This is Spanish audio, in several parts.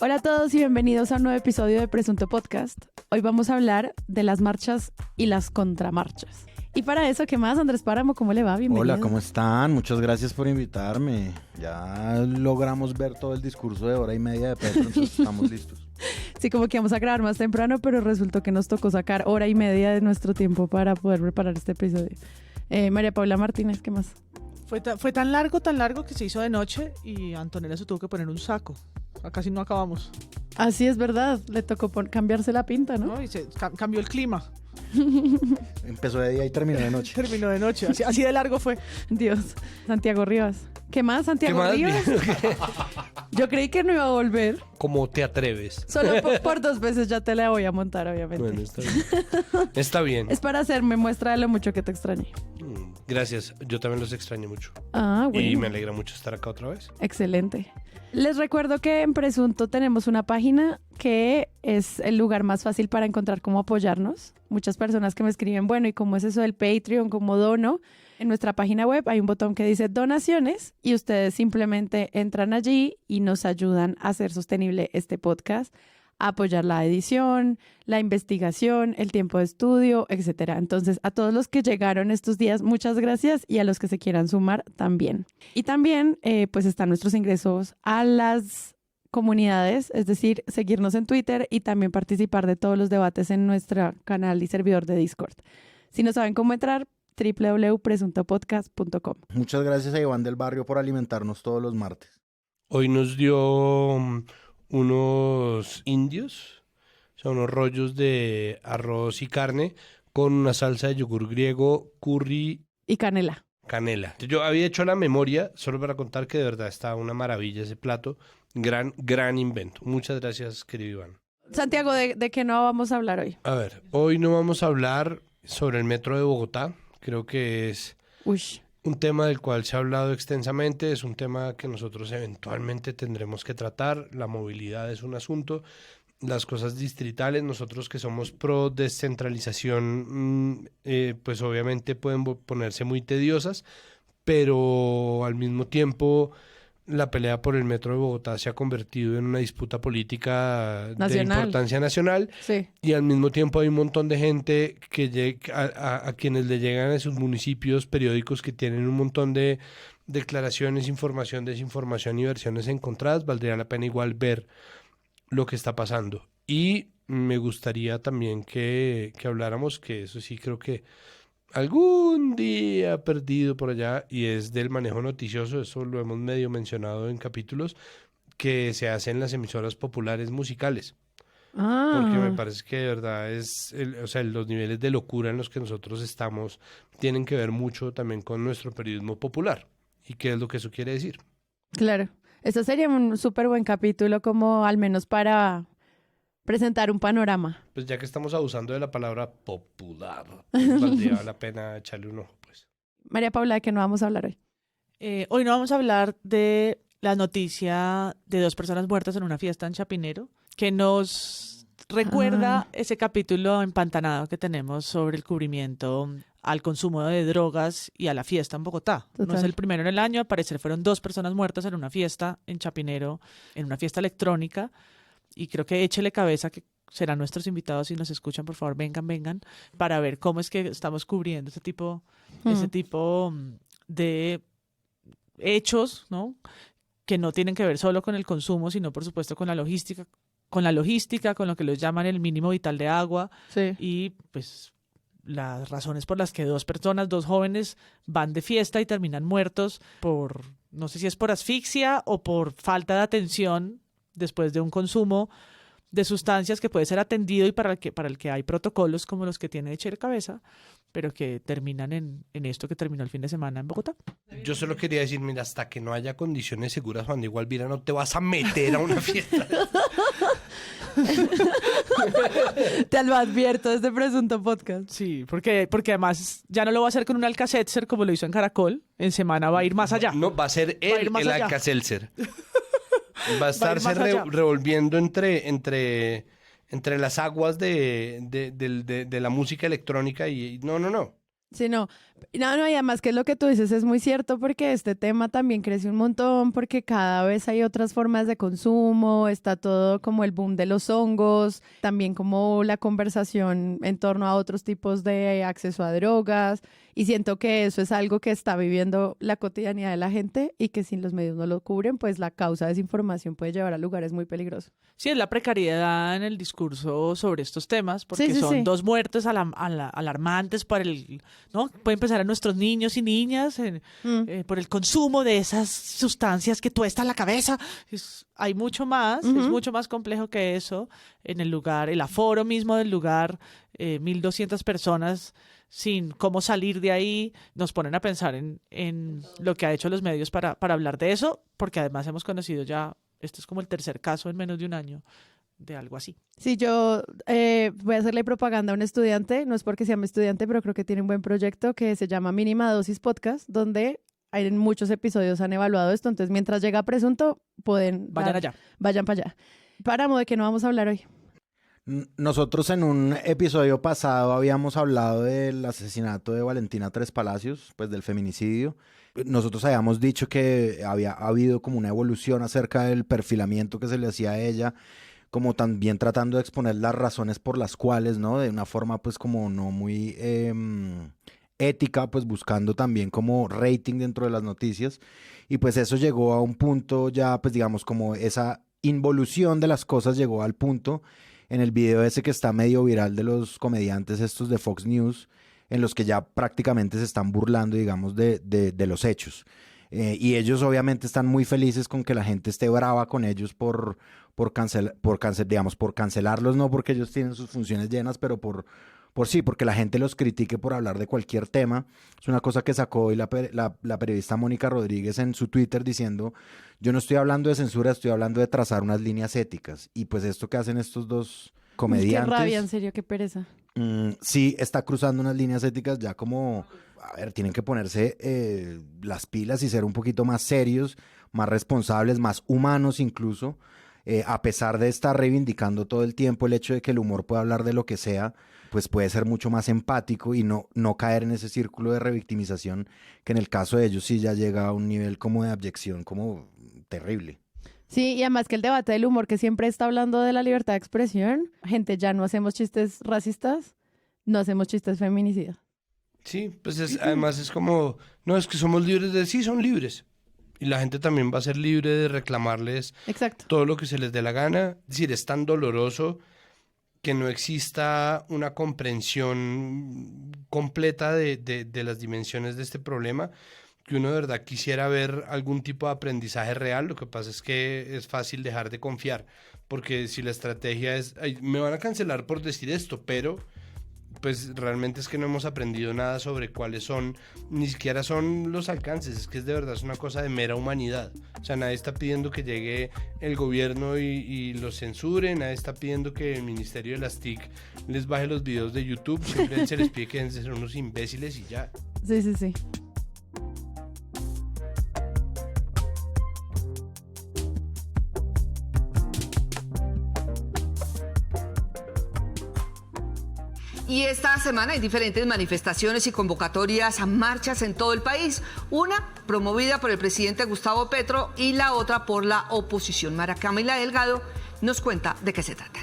Hola a todos y bienvenidos a un nuevo episodio de Presunto Podcast. Hoy vamos a hablar de las marchas y las contramarchas. Y para eso, ¿qué más? Andrés Páramo, ¿cómo le va? Bienvenido. Hola, ¿cómo están? Muchas gracias por invitarme. Ya logramos ver todo el discurso de hora y media de Petro, entonces estamos listos. Sí, como que íbamos a grabar más temprano, pero resultó que nos tocó sacar hora y media de nuestro tiempo para poder preparar este episodio. María Paula Martínez, ¿qué más? Fue tan largo que se hizo de noche y Antonella se tuvo que poner un saco. Casi no acabamos. Así es verdad, le tocó cambiarse la pinta, ¿no? Y se cambió el clima. Empezó de día y terminó de noche. Terminó de noche, así de largo fue. Dios, Santiago Rivas. ¿Qué más, Santiago Rivas? Yo creí que no iba a volver. ¿Cómo te atreves? Solo por 2 veces ya te la voy a montar, obviamente. Bueno, está bien. Está bien. Es para hacerme muestra de lo mucho que te extrañé. Gracias, yo también los extraño mucho. Ah, bueno. Y me alegra mucho estar acá otra vez. Excelente. Les recuerdo que en Presunto tenemos una página que es el lugar más fácil para encontrar cómo apoyarnos. Muchas personas que me escriben, bueno, ¿y cómo es eso del Patreon? ¿Cómo dono? En nuestra página web hay un botón que dice donaciones y ustedes simplemente entran allí y nos ayudan a hacer sostenible este podcast, a apoyar la edición, la investigación, el tiempo de estudio, etcétera. Entonces, a todos los que llegaron estos días, muchas gracias, y a los que se quieran sumar también. Y también, pues están nuestros ingresos a las comunidades, es decir, seguirnos en Twitter y también participar de todos los debates en nuestro canal y servidor de Discord. Si no saben cómo entrar, www.presuntopodcast.com. Muchas gracias a Iván del Barrio por alimentarnos todos los martes. Hoy nos dio unos indios, o sea, unos rollos de arroz y carne con una salsa de yogur griego, curry y canela. Yo había hecho la memoria solo para contar que de verdad está una maravilla ese plato. Gran invento. Muchas gracias, querido Iván. Santiago, ¿de qué no vamos a hablar hoy? A ver, hoy no vamos a hablar sobre el metro de Bogotá. Creo que es un tema del cual se ha hablado extensamente. Es un tema que nosotros eventualmente tendremos que tratar. La movilidad es un asunto. Las cosas distritales, nosotros que somos pro descentralización, pues obviamente pueden ponerse muy tediosas, pero al mismo tiempo la pelea por el metro de Bogotá se ha convertido en una disputa política de importancia nacional. Sí. Y al mismo tiempo hay un montón de gente que a quienes le llegan a sus municipios periódicos que tienen un montón de declaraciones, información, desinformación y versiones encontradas. Valdría la pena igual ver lo que está pasando. Y me gustaría también que habláramos, que eso sí creo que algún día perdido por allá, y es del manejo noticioso. Eso lo hemos medio mencionado en capítulos que se hacen en las emisoras populares musicales. Porque me parece que de verdad los niveles de locura en los que nosotros estamos tienen que ver mucho también con nuestro periodismo popular. ¿Y qué es lo que eso quiere decir? Claro. Esto sería un súper buen capítulo, como al menos para presentar un panorama. Pues ya que estamos abusando de la palabra popular, pues valdría la pena echarle un ojo, pues. María Paula, ¿de qué no vamos a hablar hoy? Hoy no vamos a hablar de la noticia de 2 personas muertas en una fiesta en Chapinero, que nos recuerda ese capítulo empantanado que tenemos sobre el cubrimiento al consumo de drogas y a la fiesta en Bogotá. Total. No es el primero en el año, al parecer fueron 2 personas muertas en una fiesta en Chapinero, en una fiesta electrónica, y creo que échele cabeza, que serán nuestros invitados, si nos escuchan, por favor, vengan, para ver cómo es que estamos cubriendo ese tipo de hechos, ¿no? Que no tienen que ver solo con el consumo, sino por supuesto con la logística, con lo que ellos llaman el mínimo vital de agua. Sí. Y pues las razones por las que 2 jóvenes van de fiesta y terminan muertos por, no sé si es por asfixia o por falta de atención después de un consumo de sustancias que puede ser atendido y para el que hay protocolos como los que tiene Echele Cabeza, pero que terminan en esto que terminó el fin de semana en Bogotá. Yo solo quería decir, mira, hasta que no haya condiciones seguras, Juan Diego Alvira, no te vas a meter a una fiesta. Te lo advierto desde Presunto Podcast. Sí, porque además ya no lo va a hacer con un Alka-Seltzer como lo hizo en Caracol. En semana va a ir más allá. No, va a ser el Alka-Seltzer. Va a estarse revolviendo entre las aguas de la música electrónica y no. Sí, no, y además que lo que tú dices es muy cierto porque este tema también crece un montón porque cada vez hay otras formas de consumo, está todo como el boom de los hongos, también como la conversación en torno a otros tipos de acceso a drogas y siento que eso es algo que está viviendo la cotidianidad de la gente y que si los medios no lo cubren, pues la causa de desinformación puede llevar a lugares muy peligrosos. Sí, es la precariedad en el discurso sobre estos temas, porque Sí. son dos muertes alarmantes para el, ¿no? Pueden pensar en nuestros niños y niñas por el consumo de esas sustancias que tuestan la cabeza. Hay mucho más, es mucho más complejo que eso. En el lugar, el aforo mismo del lugar, 1.200 personas sin cómo salir de ahí, nos ponen a pensar en lo que ha hecho los medios para hablar de eso, porque además hemos conocido ya, este es como el tercer caso en menos de un año de algo así. Sí, yo voy a hacerle propaganda a un estudiante, no es porque sea mi estudiante, pero creo que tiene un buen proyecto que se llama Mínima Dosis Podcast, donde hay en muchos episodios han evaluado esto, entonces mientras llega Presunto, vayan para allá. Páramo, ¿de qué no vamos a hablar hoy? Nosotros en un episodio pasado habíamos hablado del asesinato de Valentina Tres Palacios, pues del feminicidio. Nosotros habíamos dicho que había habido como una evolución acerca del perfilamiento que se le hacía a ella, como también tratando de exponer las razones por las cuales, ¿no? De una forma pues como no muy ética, pues buscando también como rating dentro de las noticias. Y pues eso llegó a un punto ya, pues digamos como esa involución de las cosas llegó al punto en el video ese que está medio viral de los comediantes estos de Fox News, en los que ya prácticamente se están burlando, digamos, de los hechos. Y ellos obviamente están muy felices con que la gente esté brava con ellos por cancelarlos, no porque ellos tienen sus funciones llenas, pero porque la gente los critique por hablar de cualquier tema. Es una cosa que sacó hoy la periodista Mónica Rodríguez en su Twitter diciendo, yo no estoy hablando de censura, estoy hablando de trazar unas líneas éticas. Y pues esto que hacen estos dos comediantes... Qué rabia, en serio, qué pereza. Sí, está cruzando unas líneas éticas ya como, a ver, tienen que ponerse las pilas y ser un poquito más serios, más responsables, más humanos incluso, a pesar de estar reivindicando todo el tiempo el hecho de que el humor puede hablar de lo que sea, pues puede ser mucho más empático y no caer en ese círculo de revictimización que en el caso de ellos sí ya llega a un nivel como de abyección como terrible. Sí, y además que el debate del humor que siempre está hablando de la libertad de expresión, gente, ya no hacemos chistes racistas, no hacemos chistes feminicidas. Sí, pues además es como, no, es que somos libres de, sí, son libres. Y la gente también va a ser libre de reclamarles Exacto. todo lo que se les dé la gana. Es decir, es tan doloroso que no exista una comprensión completa de las dimensiones de este problema, que uno de verdad quisiera ver algún tipo de aprendizaje real. Lo que pasa es que es fácil dejar de confiar, porque si la estrategia es, ay, me van a cancelar por decir esto, pero pues realmente es que no hemos aprendido nada sobre cuáles son, ni siquiera son los alcances, es que es de verdad es una cosa de mera humanidad. O sea, nadie está pidiendo que llegue el gobierno y los censure, nadie está pidiendo que el Ministerio de las TIC les baje los videos de YouTube, simplemente se les pide que dejen de ser unos imbéciles y ya. Sí. Y esta semana hay diferentes manifestaciones y convocatorias a marchas en todo el país. Una promovida por el presidente Gustavo Petro y la otra por la oposición. Mara Camila Delgado nos cuenta de qué se trata.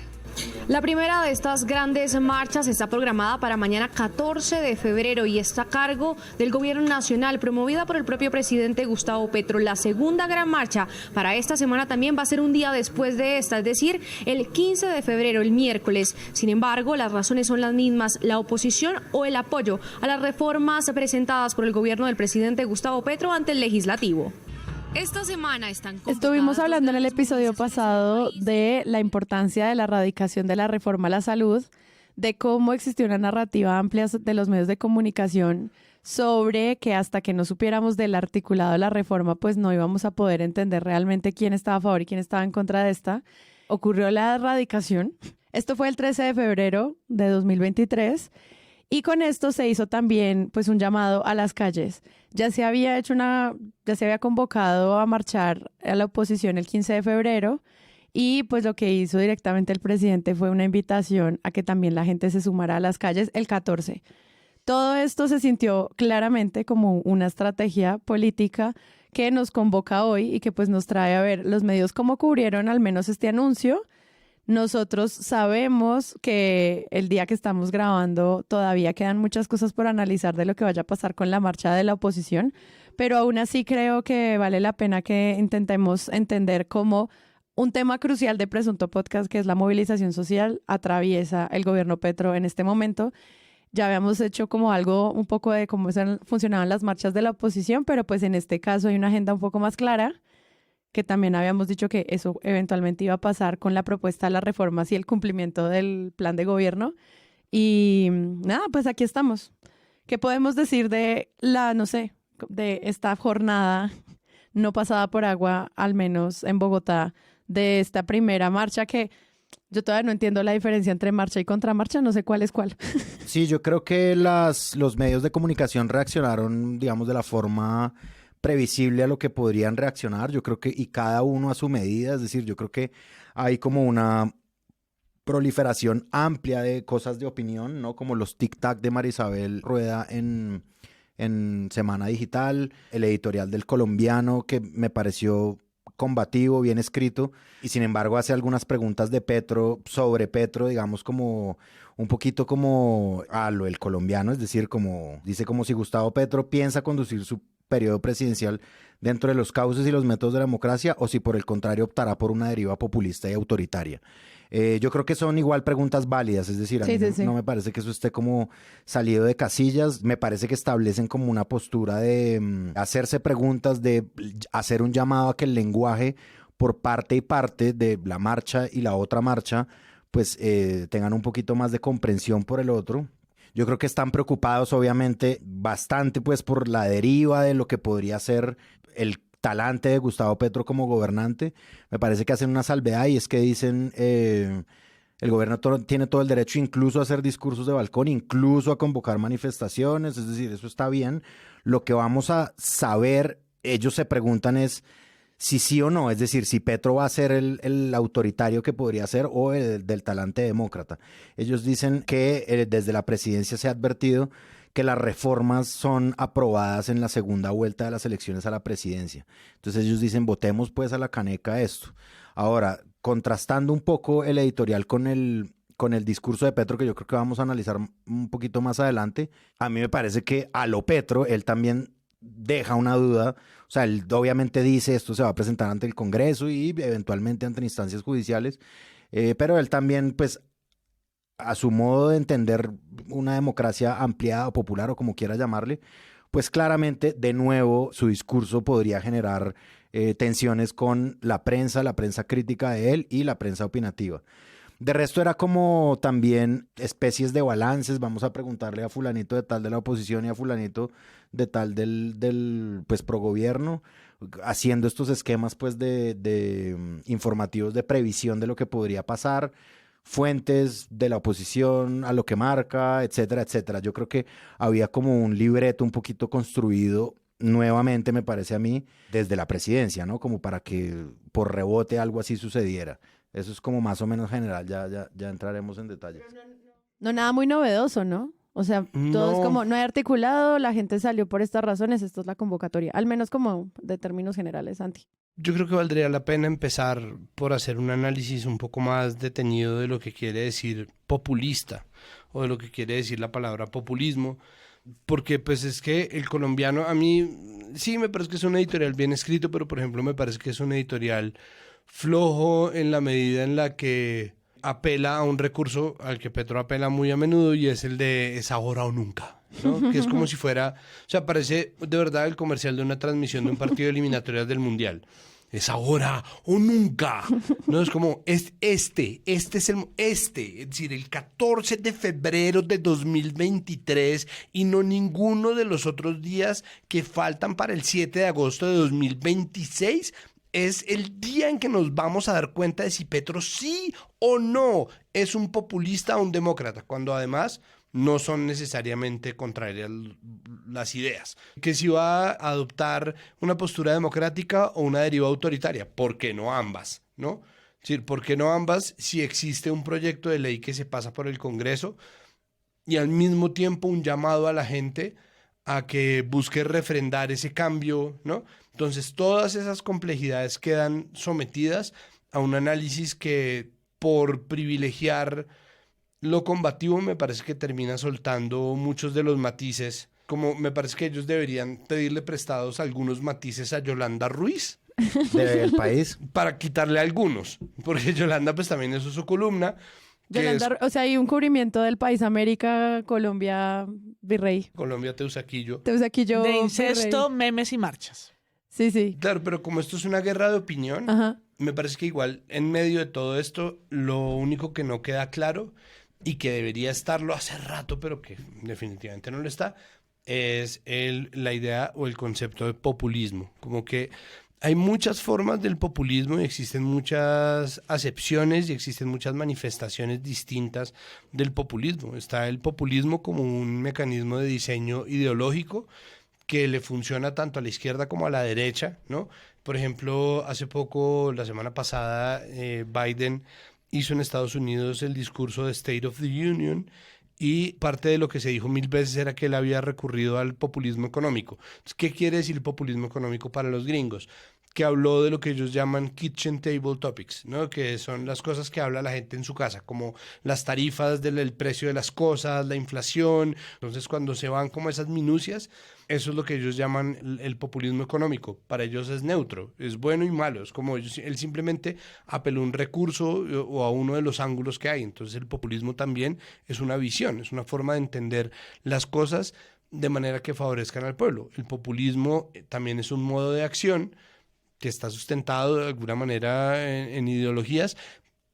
La primera de estas grandes marchas está programada para mañana 14 de febrero y está a cargo del Gobierno Nacional, promovida por el propio presidente Gustavo Petro. La segunda gran marcha para esta semana también va a ser un día después de esta, es decir, el 15 de febrero, el miércoles. Sin embargo, las razones son las mismas, la oposición o el apoyo a las reformas presentadas por el gobierno del presidente Gustavo Petro ante el legislativo. Esta semana Estuvimos hablando en el episodio pasado de la importancia de la erradicación de la reforma a la salud, de cómo existió una narrativa amplia de los medios de comunicación sobre que hasta que no supiéramos del articulado de la reforma, pues no íbamos a poder entender realmente quién estaba a favor y quién estaba en contra de esta. Ocurrió la erradicación. Esto fue el 13 de febrero de 2023. Y con esto se hizo también pues un llamado a las calles. Ya se había convocado a marchar a la oposición el 15 de febrero y pues lo que hizo directamente el presidente fue una invitación a que también la gente se sumara a las calles el 14. Todo esto se sintió claramente como una estrategia política que nos convoca hoy y que pues nos trae a ver los medios cómo cubrieron al menos este anuncio. Nosotros sabemos que el día que estamos grabando todavía quedan muchas cosas por analizar de lo que vaya a pasar con la marcha de la oposición, pero aún así creo que vale la pena que intentemos entender cómo un tema crucial de Presunto Podcast, que es la movilización social, atraviesa el gobierno Petro en este momento. Ya habíamos hecho como algo un poco de cómo funcionaban las marchas de la oposición, pero pues en este caso hay una agenda un poco más clara, que también habíamos dicho que eso eventualmente iba a pasar con la propuesta de las reformas y el cumplimiento del plan de gobierno. Y nada, pues aquí estamos. ¿Qué podemos decir de no sé, de esta jornada no pasada por agua, al menos en Bogotá, de esta primera marcha que yo todavía no entiendo la diferencia entre marcha y contramarcha, no sé cuál es cuál? Sí, yo creo que los medios de comunicación reaccionaron, digamos, de la forma previsible a lo que podrían reaccionar. Yo creo que, y cada uno a su medida, es decir, yo creo que hay como una proliferación amplia de cosas de opinión, ¿no? Como los tic-tac de Marisabel Rueda en Semana Digital, el editorial del Colombiano, que me pareció combativo, bien escrito, y sin embargo hace algunas preguntas de Petro, sobre Petro, digamos como un poquito como a lo del Colombiano, es decir, como dice como si Gustavo Petro piensa conducir su periodo presidencial dentro de los cauces y los métodos de la democracia o si por el contrario optará por una deriva populista y autoritaria. Yo creo que son igual preguntas válidas, es decir, a mí no me parece que eso esté como salido de casillas, me parece que establecen como una postura de hacerse preguntas, de hacer un llamado a que el lenguaje por parte y parte de la marcha y la otra marcha, pues tengan un poquito más de comprensión por el otro. Yo creo que están preocupados, obviamente, bastante pues por la deriva de lo que podría ser el talante de Gustavo Petro como gobernante. Me parece que hacen una salvedad y es que dicen el gobierno tiene todo el derecho incluso a hacer discursos de balcón, incluso a convocar manifestaciones, es decir, eso está bien. Lo que vamos a saber, ellos se preguntan es si sí o no, es decir, si Petro va a ser el autoritario que podría ser o el del talante demócrata. Ellos dicen que desde la presidencia se ha advertido que las reformas son aprobadas en la segunda vuelta de las elecciones a la presidencia. Entonces ellos dicen, votemos pues a la caneca esto. Ahora, contrastando un poco el editorial con el discurso de Petro, que yo creo que vamos a analizar un poquito más adelante, a mí me parece que a lo Petro, él también deja una duda. O sea, él obviamente dice esto se va a presentar ante el Congreso y eventualmente ante instancias judiciales, pero él también pues a su modo de entender una democracia ampliada o popular o como quiera llamarle, pues claramente de nuevo su discurso podría generar tensiones con la prensa crítica de él y la prensa opinativa. De resto era como también especies de balances, vamos a preguntarle a fulanito de tal de la oposición y a fulanito de tal del pues progobierno, haciendo estos esquemas pues de informativos de previsión de lo que podría pasar, fuentes de la oposición a lo que marca, etcétera, etcétera. Yo creo que había como un libreto un poquito construido nuevamente, me parece a mí, desde la presidencia, ¿no? Como para que por rebote algo así sucediera. Eso es como más o menos general, ya entraremos en detalles. No, nada muy novedoso, ¿no? O sea, todo es como, no hay articulado, la gente salió por estas razones, esto es la convocatoria, al menos como de términos generales, Santi. Yo creo que valdría la pena empezar por hacer un análisis un poco más detenido de lo que quiere decir populista o de lo que quiere decir la palabra populismo, porque pues es que el colombiano, a mí sí me parece que es un editorial bien escrito, pero por ejemplo me parece que es un editorial flojo en la medida en la que apela a un recurso al que Petro apela muy a menudo y es el de es ahora o nunca, ¿no? Que es como si fuera, o sea, parece de verdad el comercial de una transmisión de un partido de eliminatorias del Mundial. Es ahora o nunca, ¿no? Es como, este es decir, el 14 de febrero de 2023 y no ninguno de los otros días que faltan para el 7 de agosto de 2026, es el día en que nos vamos a dar cuenta de si Petro sí o no es un populista o un demócrata, cuando además no son necesariamente contrarias las ideas. Que si va a adoptar una postura democrática o una deriva autoritaria, ¿por qué no ambas? ¿No? Es decir, ¿por qué no ambas si existe un proyecto de ley que se pasa por el Congreso y al mismo tiempo un llamado a la gente a que busque refrendar ese cambio, ¿no? Entonces todas esas complejidades quedan sometidas a un análisis que, por privilegiar lo combativo, me parece que termina soltando muchos de los matices, como me parece que ellos deberían pedirle prestados algunos matices a Yolanda Ruiz Del país. para quitarle algunos, porque Yolanda pues también eso es su columna. Yolanda, o sea, hay un cubrimiento del país América, Colombia, Virrey. Colombia Teusaquillo. Entonces aquí yo... De incesto, Virrey. memes y marchas. Sí, sí. Claro, pero como esto es una guerra de opinión, Ajá. me parece que igual en medio de todo esto, lo único que no queda claro y que debería estarlo hace rato, pero que definitivamente no lo está, es la idea o el concepto de populismo. Como que hay muchas formas del populismo y existen muchas acepciones y existen muchas manifestaciones distintas del populismo. Está el populismo como un mecanismo de diseño ideológico que le funciona tanto a la izquierda como a la derecha, ¿no? Por ejemplo, hace poco, la semana pasada, Biden hizo en Estados Unidos el discurso de State of the Union y parte de lo que se dijo 1000 veces era que él había recurrido al populismo económico. Entonces, ¿qué quiere decir el populismo económico para los gringos? Que habló de lo que ellos llaman kitchen table topics, ¿no? Que son las cosas que habla la gente en su casa, como las tarifas del precio de las cosas, la inflación. Entonces, cuando se van como esas minucias, eso es lo que ellos llaman el populismo económico. Para ellos es neutro, es bueno y malo. Es como él simplemente apeló un recurso o a uno de los ángulos que hay. Entonces, el populismo también es una visión, es una forma de entender las cosas de manera que favorezcan al pueblo. El populismo también es un modo de acción que está sustentado de alguna manera en ideologías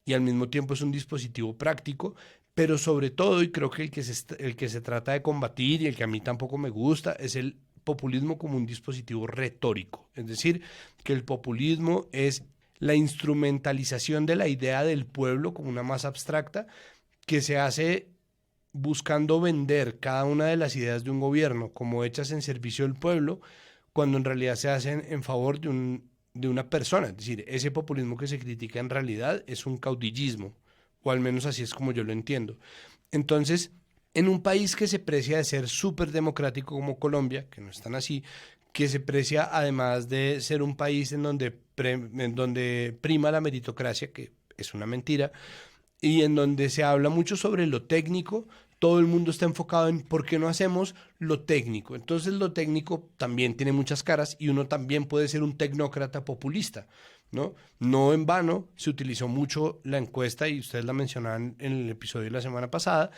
y al mismo tiempo es un dispositivo práctico, pero sobre todo, y creo que el que se trata de combatir y el que a mí tampoco me gusta, es el populismo como un dispositivo retórico. Es decir, que el populismo es la instrumentalización de la idea del pueblo como una masa abstracta que se hace buscando vender cada una de las ideas de un gobierno como hechas en servicio del pueblo, cuando en realidad se hacen en favor de una persona. Es decir, ese populismo que se critica en realidad es un caudillismo, o al menos así es como yo lo entiendo. Entonces, en un país que se precia de ser súper democrático como Colombia, que no es tan así, que se precia además de ser un país en donde prima la meritocracia, que es una mentira, y en donde se habla mucho sobre lo técnico, todo el mundo está enfocado en por qué no hacemos lo técnico. Entonces lo técnico también tiene muchas caras y uno también puede ser un tecnócrata populista, ¿no? No en vano se utilizó mucho la encuesta, y ustedes la mencionaban en el episodio de la semana pasada,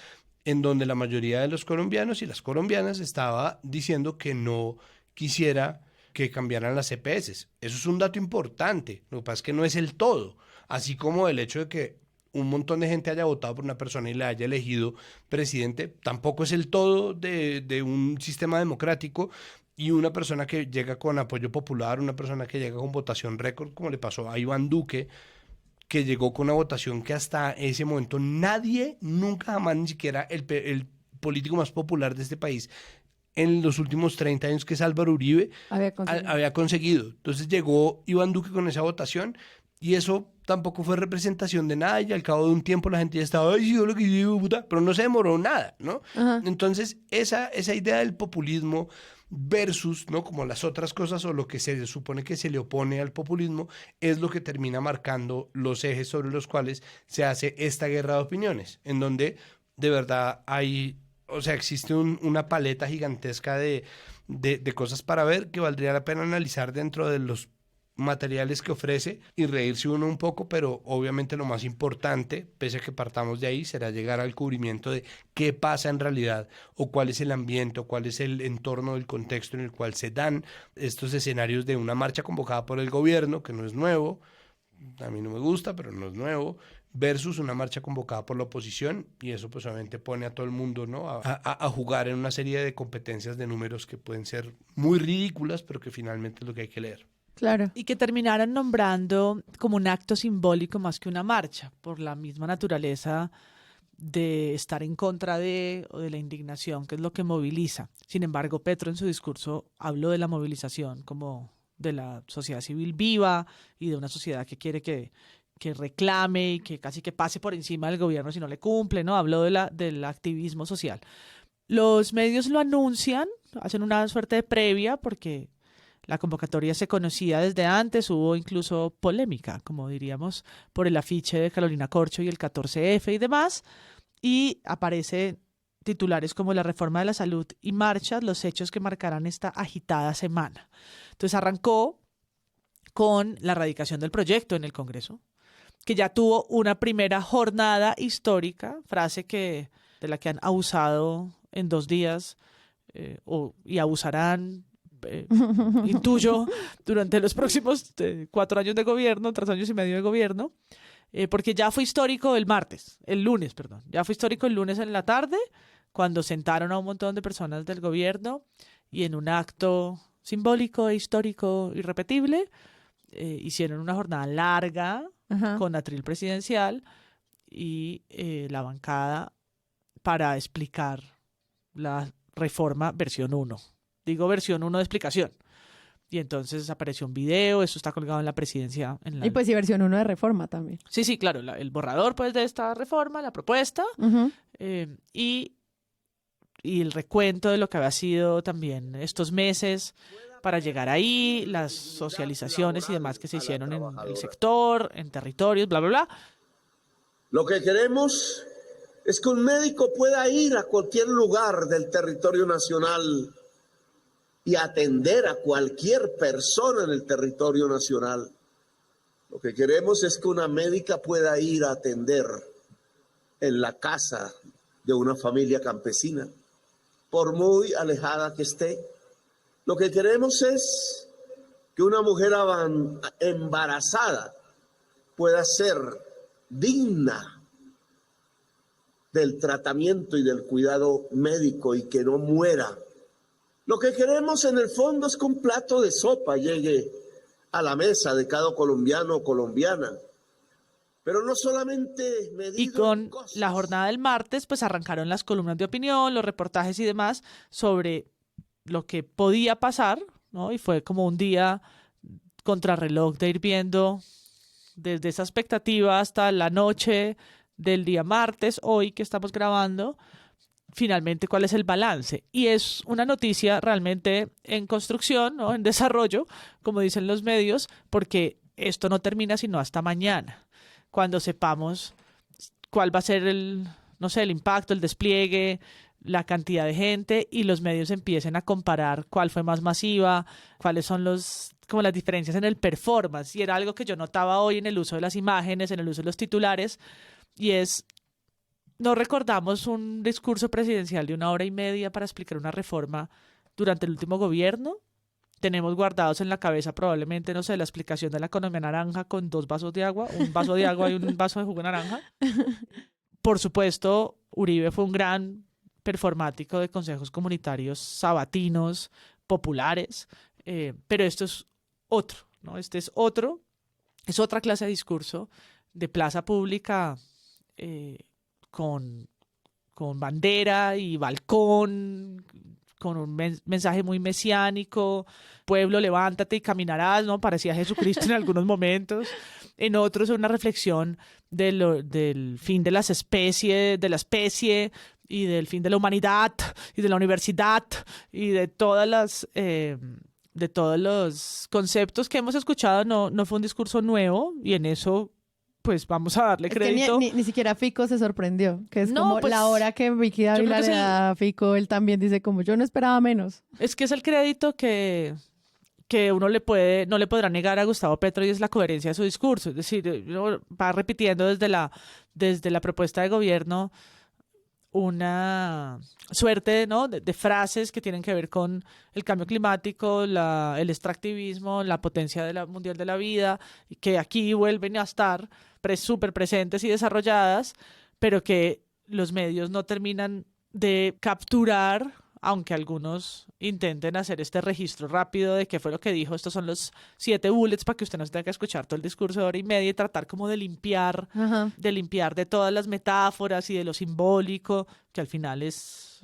en donde la mayoría de los colombianos y las colombianas estaba diciendo que no quisiera que cambiaran las EPS. Eso es un dato importante, lo que pasa es que no es el todo, así como el hecho de que un montón de gente haya votado por una persona y la haya elegido presidente, tampoco es el todo de un sistema democrático, y una persona que llega con apoyo popular, una persona que llega con votación récord, como le pasó a Iván Duque, que llegó con una votación que hasta ese momento nadie, nunca jamás, ni siquiera el político más popular de este país en los últimos 30 años, que es Álvaro Uribe, había conseguido. Entonces llegó Iván Duque con esa votación, y eso tampoco fue representación de nada, y al cabo de un tiempo la gente ya estaba, ay, sí, yo lo que digo, puta, pero no se demoró nada, ¿no? Ajá. Entonces, esa idea del populismo versus, ¿no?, como las otras cosas o lo que se supone que se le opone al populismo, es lo que termina marcando los ejes sobre los cuales se hace esta guerra de opiniones, en donde de verdad hay, o sea, existe una paleta gigantesca de cosas para ver que valdría la pena analizar dentro de los materiales que ofrece y reírse uno un poco, pero obviamente lo más importante, pese a que partamos de ahí, será llegar al cubrimiento de qué pasa en realidad, o cuál es el ambiente, o cuál es el entorno del contexto en el cual se dan estos escenarios de una marcha convocada por el gobierno, que no es nuevo, a mí no me gusta, pero no es nuevo, versus una marcha convocada por la oposición, y eso pues obviamente pone a todo el mundo, ¿no?, a jugar en una serie de competencias de números que pueden ser muy ridículas, pero que finalmente es lo que hay que leer. Claro. Y que terminaron nombrando como un acto simbólico más que una marcha, por la misma naturaleza de estar en contra de o de la indignación, que es lo que moviliza. Sin embargo, Petro en su discurso habló de la movilización como de la sociedad civil viva y de una sociedad que quiere que que reclame y que casi que pase por encima del gobierno si no le cumple, ¿no? Habló del activismo social. Los medios lo anuncian, hacen una suerte de previa porque la convocatoria se conocía desde antes, hubo incluso polémica, como diríamos, por el afiche de Carolina Corcho y el 14F y demás, y aparece titulares como la reforma de la salud y marchas, los hechos que marcarán esta agitada semana. Entonces arrancó con la radicación del proyecto en el Congreso, que ya tuvo una primera jornada histórica, frase de la que han abusado en 2 días y abusarán, intuyo, durante los próximos 4 años de gobierno, 3 años y medio de gobierno, porque ya fue histórico el lunes, ya fue histórico el lunes en la tarde, cuando sentaron a un montón de personas del gobierno y en un acto simbólico e histórico irrepetible, hicieron una jornada larga con atril presidencial y la bancada para explicar la reforma versión 1. Digo versión 1 de explicación. Y entonces apareció un video, eso está colgado en la presidencia. Y pues sí, versión 1 de reforma también. Sí, claro, el borrador pues de esta reforma, la propuesta, y el recuento de lo que había sido también estos meses para llegar ahí, las socializaciones y demás que se hicieron en el sector, en territorios, bla, bla, bla. Lo que queremos es que un médico pueda ir a cualquier lugar del territorio nacional y atender a cualquier persona en el territorio nacional. Lo que queremos es que una médica pueda ir a atender en la casa de una familia campesina, por muy alejada que esté. Lo que queremos es que una mujer embarazada pueda ser digna del tratamiento y del cuidado médico y que no muera. Lo que queremos en el fondo es que un plato de sopa llegue a la mesa de cada colombiano o colombiana. Pero no solamente medido y con cosas. La jornada del martes, pues arrancaron las columnas de opinión, los reportajes y demás sobre lo que podía pasar, ¿no? Y fue como un día contrarreloj de ir viendo desde esa expectativa hasta la noche del día martes, hoy que estamos grabando, finalmente cuál es el balance. Y es una noticia realmente en construcción, ¿no? En desarrollo, como dicen los medios, porque esto no termina sino hasta mañana, cuando sepamos cuál va a ser el impacto, el despliegue, la cantidad de gente y los medios empiecen a comparar cuál fue más masiva, cuáles son las diferencias en el performance. Y era algo que yo notaba hoy en el uso de las imágenes, en el uso de los titulares, y no recordamos un discurso presidencial de 1 hora y media para explicar una reforma durante el último gobierno. Tenemos guardados en la cabeza probablemente, la explicación de la economía naranja con 2 vasos de agua, un vaso de agua y un vaso de jugo de naranja. Por supuesto, Uribe fue un gran performático de consejos comunitarios sabatinos, populares, pero esto es otro, ¿no? Es otra clase de discurso de plaza pública con bandera y balcón, con un mensaje muy mesiánico, pueblo, levántate y caminarás, ¿no? Parecía Jesucristo en algunos momentos. En otros una reflexión del fin de la especie y del fin de la humanidad y de la universidad y de todos los conceptos que hemos escuchado. No fue un discurso nuevo y en eso pues vamos a darle crédito. Que ni siquiera Fico se sorprendió, que es como la hora que Vicky Dávila le da a Fico, él también dice como yo no esperaba menos. Es que es el crédito que uno no le podrá negar a Gustavo Petro y es la coherencia de su discurso. Es decir, va repitiendo desde la propuesta de gobierno una suerte, ¿no? de frases que tienen que ver con el cambio climático, el extractivismo, la potencia mundial de la vida, y que aquí vuelven a estar súper presentes y desarrolladas, pero que los medios no terminan de capturar, aunque algunos intenten hacer este registro rápido de qué fue lo que dijo. Estos son los 7 bullets para que usted no se tenga que escuchar todo el discurso de 1 hora y media y tratar como de limpiar de todas las metáforas y de lo simbólico, que al final es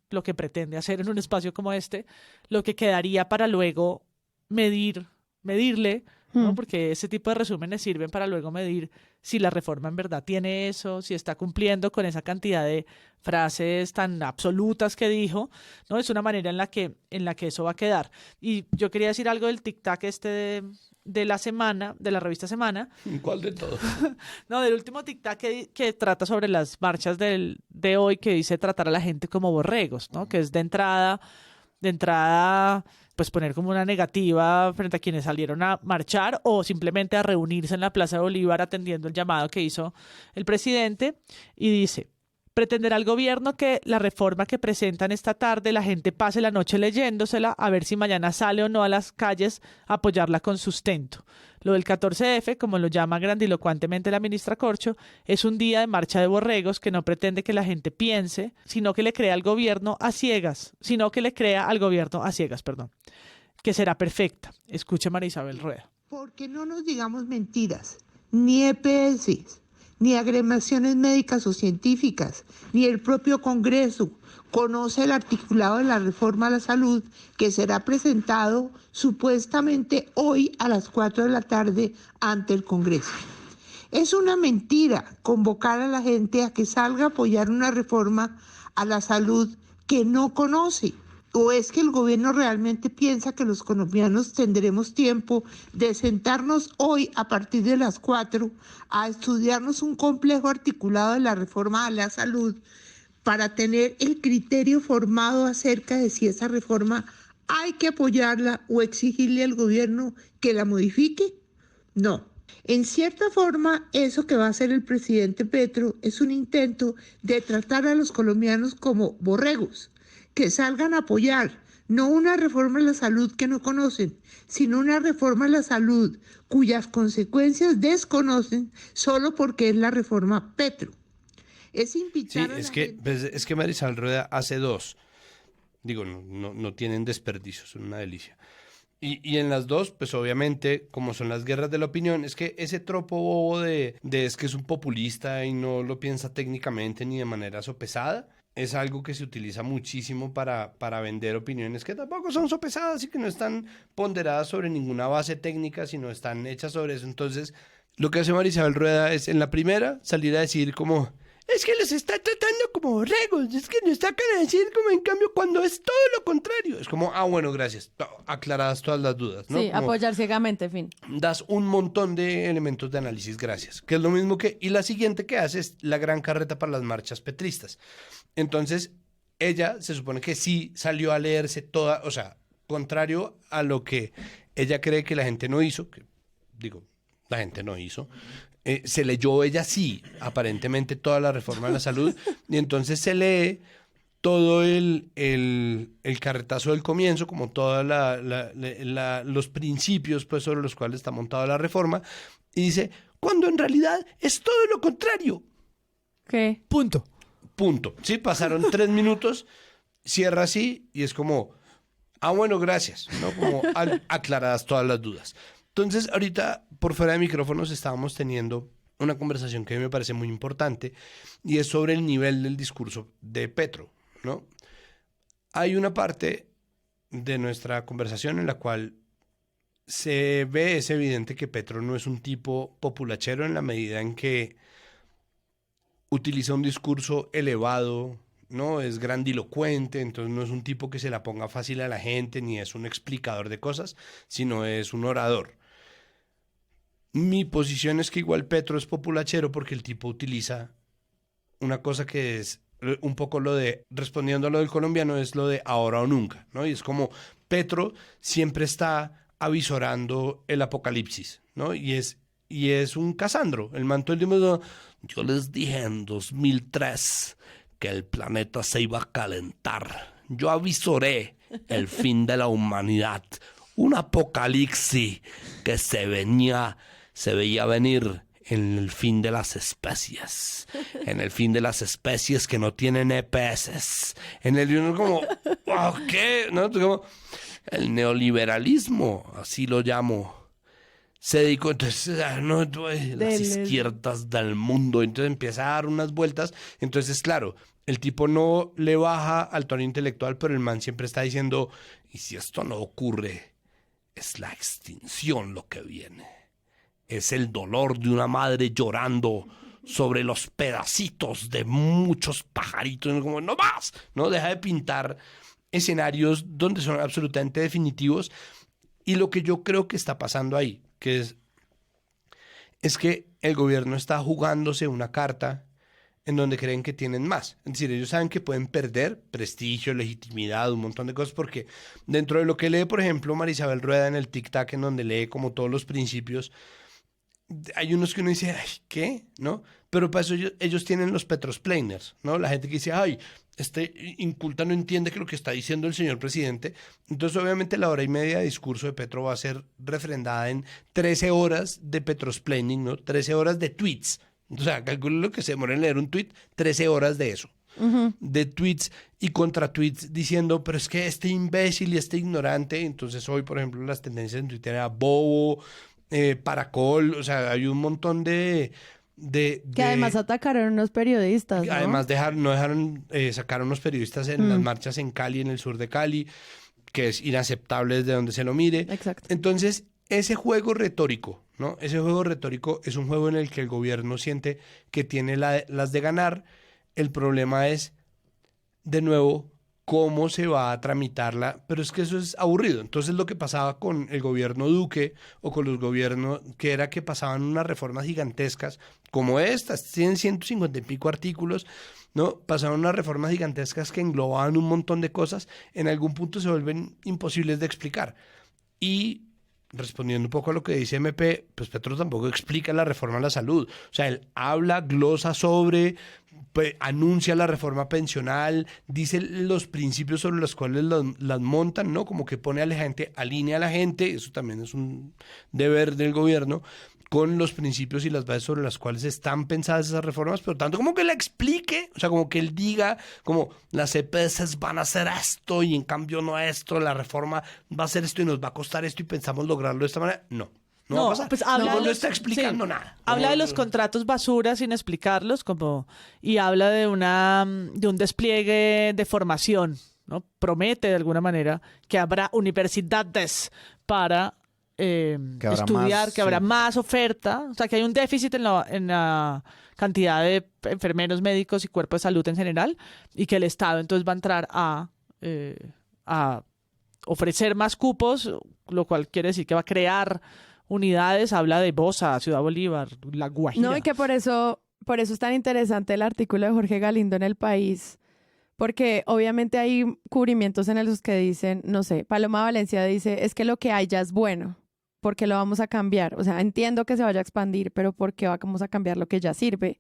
lo que pretende hacer en un espacio como este, lo que quedaría para luego medirle ¿no? Porque ese tipo de resúmenes sirven para luego medir si la reforma en verdad tiene eso, si está cumpliendo con esa cantidad de frases tan absolutas que dijo, ¿no? Es una manera en la que eso va a quedar. Y yo quería decir algo del tic-tac de la semana, de la revista Semana. ¿Cuál de todos? No, del último tic-tac que trata sobre las marchas de hoy, que dice tratar a la gente como borregos, ¿no? Que es de entrada, pues poner como una negativa frente a quienes salieron a marchar o simplemente a reunirse en la Plaza de Bolívar atendiendo el llamado que hizo el presidente. Y dice: pretenderá el gobierno que la reforma que presentan esta tarde la gente pase la noche leyéndosela a ver si mañana sale o no a las calles a apoyarla con sustento. Lo del 14F, como lo llama grandilocuentemente la ministra Corcho, es un día de marcha de borregos que no pretende que la gente piense, sino que le crea al gobierno a ciegas, que será perfecta. Escuche María Isabel Rueda. Porque no nos digamos mentiras, ni EPS, ni agremiaciones médicas o científicas, ni el propio Congreso conoce el articulado de la reforma a la salud que será presentado supuestamente hoy a las 4 de la tarde ante el Congreso. Es una mentira convocar a la gente a que salga a apoyar una reforma a la salud que no conoce. ¿O es que el gobierno realmente piensa que los colombianos tendremos tiempo de sentarnos hoy a partir de las 4 a estudiarnos un complejo articulado de la reforma a la salud para tener el criterio formado acerca de si esa reforma hay que apoyarla o exigirle al gobierno que la modifique? No. En cierta forma, eso que va a hacer el presidente Petro es un intento de tratar a los colombianos como borregos, que salgan a apoyar, no una reforma a la salud que no conocen, sino una reforma a la salud cuyas consecuencias desconocen solo porque es la reforma Petro. Es invitar es que María Isabel Rueda hace dos. Digo, no tienen desperdicio, son una delicia. Y en las dos, pues obviamente, como son las guerras de la opinión, es que ese tropo bobo de es que es un populista y no lo piensa técnicamente ni de manera sopesada, es algo que se utiliza muchísimo para vender opiniones que tampoco son sopesadas y que no están ponderadas sobre ninguna base técnica, sino están hechas sobre eso. Entonces, lo que hace María Isabel Rueda es, en la primera, salir a decir como: es que los está tratando como borregos, es que nos sacan a decir como, en cambio, cuando es todo lo contrario. Es como, bueno, gracias, aclaradas todas las dudas, ¿no? Sí, como apoyar ciegamente, fin. das un montón de elementos de análisis, gracias. Que es lo mismo que, y la siguiente que hace es la gran carreta para las marchas petristas. Entonces, ella se supone que sí salió a leerse toda, o sea, contrario a lo que ella cree que la gente no hizo, que digo, la gente no hizo, se leyó ella sí, aparentemente toda la reforma de la salud, y entonces se lee todo el carretazo del comienzo, como todos los principios pues, sobre los cuales está montada la reforma, y dice, cuando en realidad es todo lo contrario. ¿Qué? Punto. Sí, pasaron 3 minutos, cierra así, y es como, bueno, gracias, ¿no? Como aclaradas todas las dudas. Entonces, ahorita, por fuera de micrófonos, estábamos teniendo una conversación que a mí me parece muy importante y es sobre el nivel del discurso de Petro, ¿no? Hay una parte de nuestra conversación en la cual es evidente que Petro no es un tipo populachero en la medida en que utiliza un discurso elevado, ¿no? Es grandilocuente, entonces no es un tipo que se la ponga fácil a la gente ni es un explicador de cosas, sino es un orador. Mi posición es que igual Petro es populachero porque el tipo utiliza una cosa que es un poco lo de, respondiendo a lo del colombiano, es lo de ahora o nunca, ¿no? Y es como Petro siempre está avisorando el apocalipsis, ¿no? Y es un Casandro, el manto del mundo. Yo les dije en 2003 que el planeta se iba a calentar. Yo avisoré el fin de la humanidad, un apocalipsis que se veía venir en el fin de las especies, que no tienen EPS, como, ¿qué? ¿No? Como, el neoliberalismo, así lo llamo, se dedicó, entonces, las izquierdas del mundo, entonces empieza a dar unas vueltas, entonces, claro, el tipo no le baja al tono intelectual, pero el man siempre está diciendo, ¿y si esto no ocurre es la extinción lo que viene. Es el dolor de una madre llorando sobre los pedacitos de muchos pajaritos. Como, no más, ¿no? Deja de pintar escenarios donde son absolutamente definitivos. Y lo que yo creo que está pasando ahí, que es que el gobierno está jugándose una carta en donde creen que tienen más. Es decir, ellos saben que pueden perder prestigio, legitimidad, un montón de cosas, porque dentro de lo que lee, por ejemplo, Marisabel Rueda en el Tic-Tac, en donde lee como todos los principios, hay unos que uno dice, ay, ¿qué? ¿No? Pero para eso ellos tienen los petrosplainers, ¿no? La gente que dice, ay, este inculta no entiende que lo que está diciendo el señor presidente. Entonces, obviamente, la hora y media de discurso de Petro va a ser refrendada en 13 horas de petrosplaining, ¿no? 13 horas de tweets. O sea, calculo lo que se demora en leer un tweet, 13 horas de eso. De tweets y contra tweets diciendo, pero es que este imbécil y este ignorante. Entonces, hoy, por ejemplo, las tendencias en Twitter era bobo, paracol, o sea, hay un montón de que además atacaron a unos periodistas, ¿no? Además sacaron unos periodistas en las marchas en Cali, en el sur de Cali, que es inaceptable desde donde se lo mire. Exacto. Entonces, ese juego retórico, ¿no? Ese juego retórico es un juego en el que el gobierno siente que tiene las de ganar. El problema es, de nuevo, cómo se va a tramitarla, pero es que eso es aburrido. Entonces lo que pasaba con el gobierno Duque o con los gobiernos, que era que pasaban unas reformas gigantescas, como estas, tienen 150 y pico artículos, ¿no? Pasaban unas reformas gigantescas que englobaban un montón de cosas, en algún punto se vuelven imposibles de explicar. Y respondiendo un poco a lo que dice MP, pues Petro tampoco explica la reforma a la salud. O sea, él habla, glosa sobre, anuncia la reforma pensional, dice los principios sobre los cuales las montan, ¿no? Como que pone a la gente, alinea a la gente, eso también es un deber del gobierno, con los principios y las bases sobre las cuales están pensadas esas reformas, pero tanto como que la explique, o sea, como que él diga, como las EPS van a hacer esto y en cambio no esto, la reforma va a hacer esto y nos va a costar esto y pensamos lograrlo de esta manera. No va a pasar. Pues habla No está explicando nada. Habla de los contratos basura sin explicarlos, y habla de un despliegue de formación, ¿no? Promete de alguna manera que habrá universidades para estudiar, que habrá más oferta, o sea, que hay un déficit en la cantidad de enfermeros, médicos y cuerpos de salud en general, y que el Estado entonces va a entrar a ofrecer más cupos, lo cual quiere decir que va a crear unidades. Habla de Bosa, Ciudad Bolívar, La Guajira. No, y que por eso es tan interesante el artículo de Jorge Galindo en El País, porque obviamente hay cubrimientos en los que dicen, no sé, Paloma Valencia dice, es que lo que hay ya es bueno, ¿por qué lo vamos a cambiar? O sea, entiendo que se vaya a expandir, pero ¿por qué vamos a cambiar lo que ya sirve?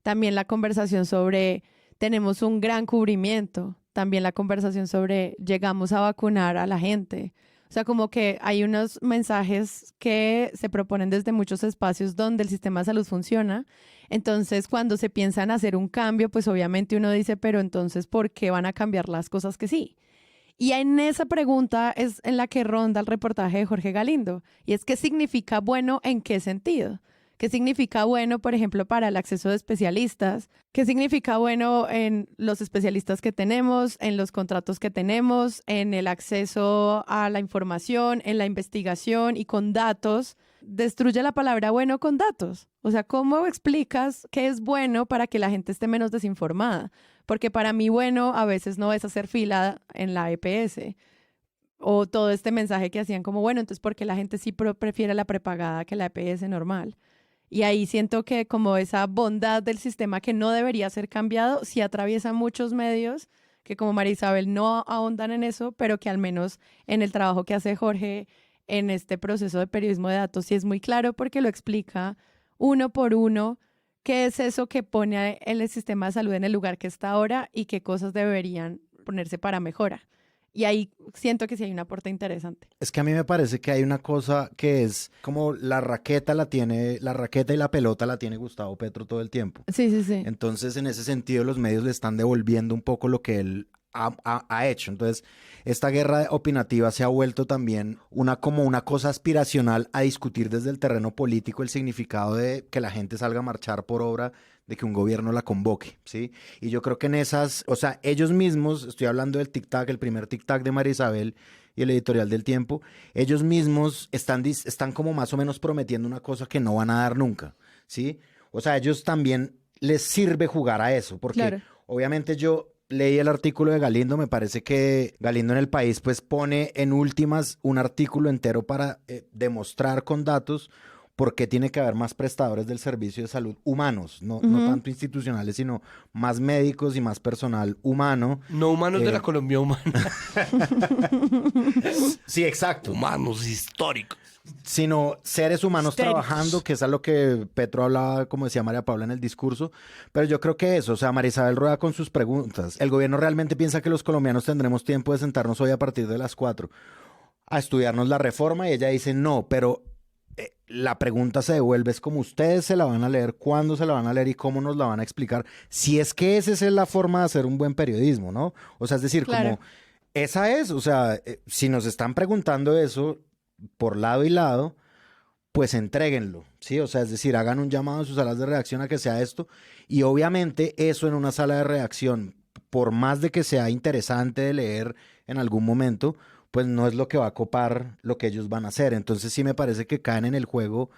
También la conversación sobre, tenemos un gran cubrimiento, también la conversación sobre, llegamos a vacunar a la gente. O sea, como que hay unos mensajes que se proponen desde muchos espacios donde el sistema de salud funciona. Entonces, cuando se piensa en hacer un cambio, pues obviamente uno dice, pero entonces, ¿por qué van a cambiar las cosas que sí? Y en esa pregunta es en la que ronda el reportaje de Jorge Galindo. Y es, ¿qué significa bueno en qué sentido? ¿Qué significa bueno, por ejemplo, para el acceso de especialistas? ¿Qué significa bueno en los especialistas que tenemos, en los contratos que tenemos, en el acceso a la información, en la investigación y con datos? Destruye la palabra bueno con datos. O sea, ¿cómo explicas qué es bueno para que la gente esté menos desinformada? Porque para mí bueno a veces no es hacer fila en la EPS. O todo este mensaje que hacían como, bueno, entonces ¿por qué la gente sí prefiere la prepagada que la EPS normal? Y ahí siento que como esa bondad del sistema que no debería ser cambiado, sí atraviesa muchos medios que como María Isabel no ahondan en eso, pero que al menos en el trabajo que hace Jorge en este proceso de periodismo de datos sí es muy claro porque lo explica uno por uno qué es eso que pone el sistema de salud en el lugar que está ahora y qué cosas deberían ponerse para mejora. Y ahí siento que sí hay un aporte interesante. Es que a mí me parece que hay una cosa que es como la raqueta y la pelota la tiene Gustavo Petro todo el tiempo. Sí, sí, sí. Entonces, en ese sentido, los medios le están devolviendo un poco lo que él ha hecho. Entonces, esta guerra opinativa se ha vuelto también como una cosa aspiracional a discutir desde el terreno político el significado de que la gente salga a marchar por obra de que un gobierno la convoque, ¿sí? Y yo creo que en esas, o sea, ellos mismos, estoy hablando del tic-tac, el primer tic-tac de María Isabel, y el editorial del Tiempo, ellos mismos están como más o menos prometiendo una cosa que no van a dar nunca, ¿sí? O sea, ellos también les sirve jugar a eso, porque Claro. obviamente yo leí el artículo de Galindo, me parece que Galindo en El País pues pone en últimas un artículo entero para demostrar con datos por qué tiene que haber más prestadores del servicio de salud humanos, no tanto institucionales, sino más médicos y más personal humano. No humanos de la Colombia humana, Sí, exacto. humanos históricos. Sino seres humanos Histéricos. trabajando, que es a lo que Petro hablaba, como decía María Paula en el discurso. Pero yo creo que eso, o sea, María Isabel Rueda con sus preguntas. ¿El gobierno realmente piensa que los colombianos tendremos tiempo de sentarnos hoy a partir de las 4 a estudiarnos la reforma? Y ella dice no, pero la pregunta se devuelve, es como ustedes se la van a leer, cuándo se la van a leer y cómo nos la van a explicar. Si es que esa es la forma de hacer un buen periodismo, ¿no? O sea, es decir, Claro. como esa es, o sea, si nos están preguntando eso por lado y lado, pues entréguenlo, ¿sí? O sea, es decir, hagan un llamado en sus salas de redacción a que sea esto, y obviamente eso en una sala de redacción, por más de que sea interesante de leer en algún momento, pues no es lo que va a copar lo que ellos van a hacer. Entonces sí me parece que caen en el juego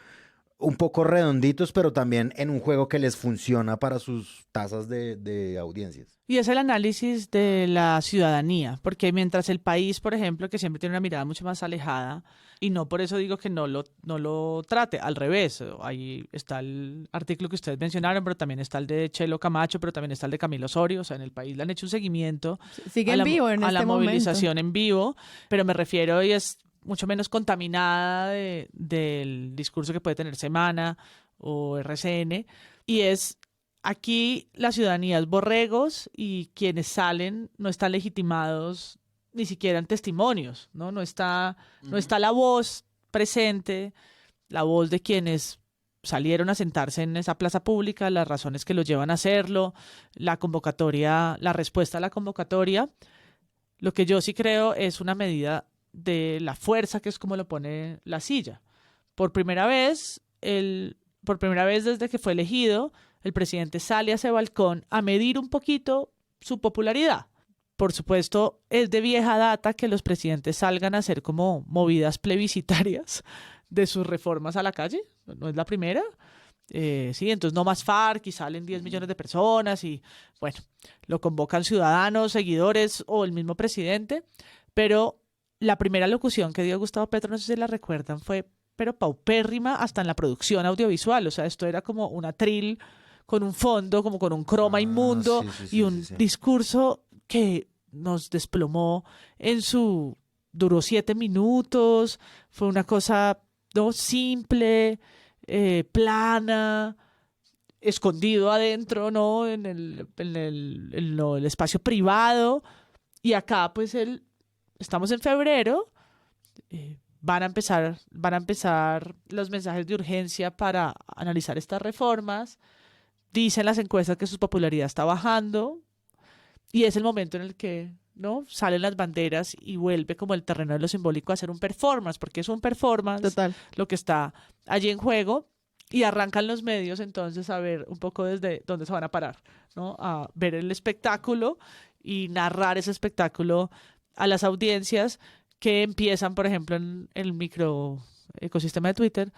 un poco redonditos, pero también en un juego que les funciona para sus tasas de audiencias. Y es el análisis de la ciudadanía, porque mientras el país, por ejemplo, que siempre tiene una mirada mucho más alejada, y no por eso digo que no lo trate, al revés, ahí está el artículo que ustedes mencionaron, pero también está el de Chelo Camacho, pero también está el de Camilo Osorio, o sea, en el país le han hecho un seguimiento Sigue a en la, vivo en a este la momento. movilización en vivo, pero me refiero y es mucho menos contaminada del discurso que puede tener Semana o RCN, y es aquí la ciudadanía es borregos y quienes salen no están legitimados ni siquiera en testimonios, ¿no? No está la voz presente, la voz de quienes salieron a sentarse en esa plaza pública, las razones que los llevan a hacerlo, la convocatoria, la respuesta a la convocatoria. Lo que yo sí creo es una medida de la fuerza, que es como lo pone la silla. Por primera vez desde que fue elegido, el presidente sale a ese balcón a medir un poquito su popularidad. Por supuesto, es de vieja data que los presidentes salgan a hacer como movidas plebiscitarias de sus reformas a la calle. No es la primera. Sí, entonces no más FARC y salen 10 millones de personas y, bueno, lo convocan ciudadanos, seguidores o el mismo presidente. Pero la primera locución que dio Gustavo Petro, no sé si la recuerdan, fue pero paupérrima hasta en la producción audiovisual. O sea, esto era como un atril con un fondo, como con un croma inmundo y un discurso que nos desplomó duró 7 minutos, fue una cosa no simple, plana, escondido adentro, ¿no? En el espacio privado. Y acá, pues, estamos en febrero, van a empezar los mensajes de urgencia para analizar estas reformas. Dicen las encuestas que su popularidad está bajando y es el momento en el que ¿no? salen las banderas y vuelve como el terreno de lo simbólico a hacer un performance, porque es un performance Total. lo que está allí en juego y arrancan los medios entonces a ver un poco desde dónde se van a parar, ¿no? A ver el espectáculo y narrar ese espectáculo a las audiencias que empiezan, por ejemplo, en el microecosistema de Twitter,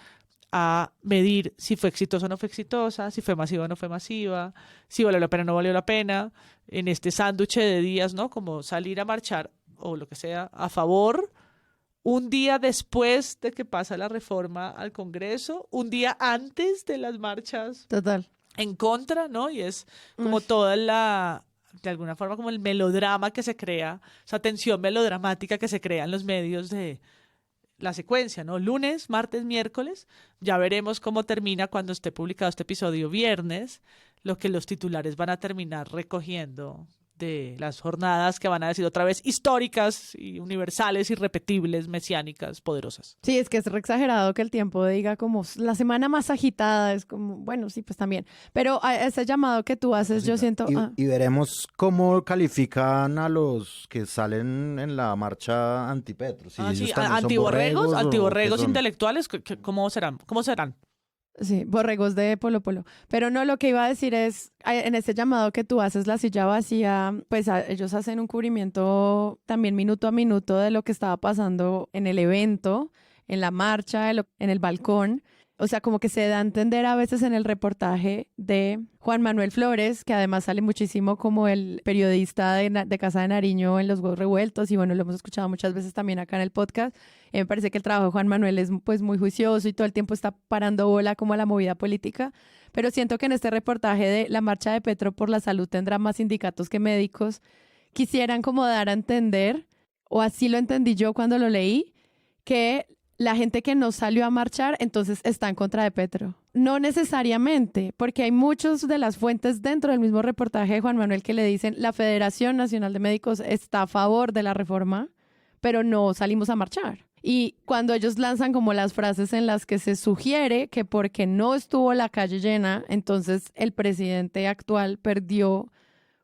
a medir si fue exitosa o no fue exitosa, si fue masiva o no fue masiva, si valió la pena o no valió la pena, en este sándwich de días, ¿no? Como salir a marchar o lo que sea a favor, un día después de que pasa la reforma al Congreso, un día antes de las marchas Total. en contra, ¿no? Y es como toda de alguna forma como el melodrama que se crea, esa tensión melodramática que se crea en los medios de la secuencia, ¿no? Lunes, martes, miércoles, ya veremos cómo termina cuando esté publicado este episodio viernes, lo que los titulares van a terminar recogiendo de las jornadas que van a decir otra vez históricas y universales, irrepetibles, mesiánicas, poderosas. Sí, es que es re exagerado que el Tiempo diga como la semana más agitada, es como, bueno, sí, pues también. Pero a ese llamado que tú haces, yo siento... Y veremos cómo califican a los que salen en la marcha antipetro. Si ellos también son borregos o qué antiborregos son. intelectuales, ¿cómo serán? ¿Cómo serán? Sí, borregos de Polo Polo. Pero no, lo que iba a decir es, en este llamado que tú haces, La Silla Vacía, pues ellos hacen un cubrimiento también minuto a minuto de lo que estaba pasando en el evento, en la marcha, en el balcón. O sea, como que se da a entender a veces en el reportaje de Juan Manuel Flores, que además sale muchísimo como el periodista de Casa de Nariño en Los Huevos Revueltos, y bueno, lo hemos escuchado muchas veces también acá en el podcast. Me parece que el trabajo de Juan Manuel es pues muy juicioso y todo el tiempo está parando bola como a la movida política, pero siento que en este reportaje de la marcha de Petro por la salud tendrá más sindicatos que médicos. Quisieran como dar a entender, o así lo entendí yo cuando lo leí, que la gente que no salió a marchar, entonces está en contra de Petro. No necesariamente, porque hay muchas de las fuentes dentro del mismo reportaje de Juan Manuel que le dicen la Federación Nacional de Médicos está a favor de la reforma, pero no salimos a marchar. Y cuando ellos lanzan como las frases en las que se sugiere que porque no estuvo la calle llena, entonces el presidente actual perdió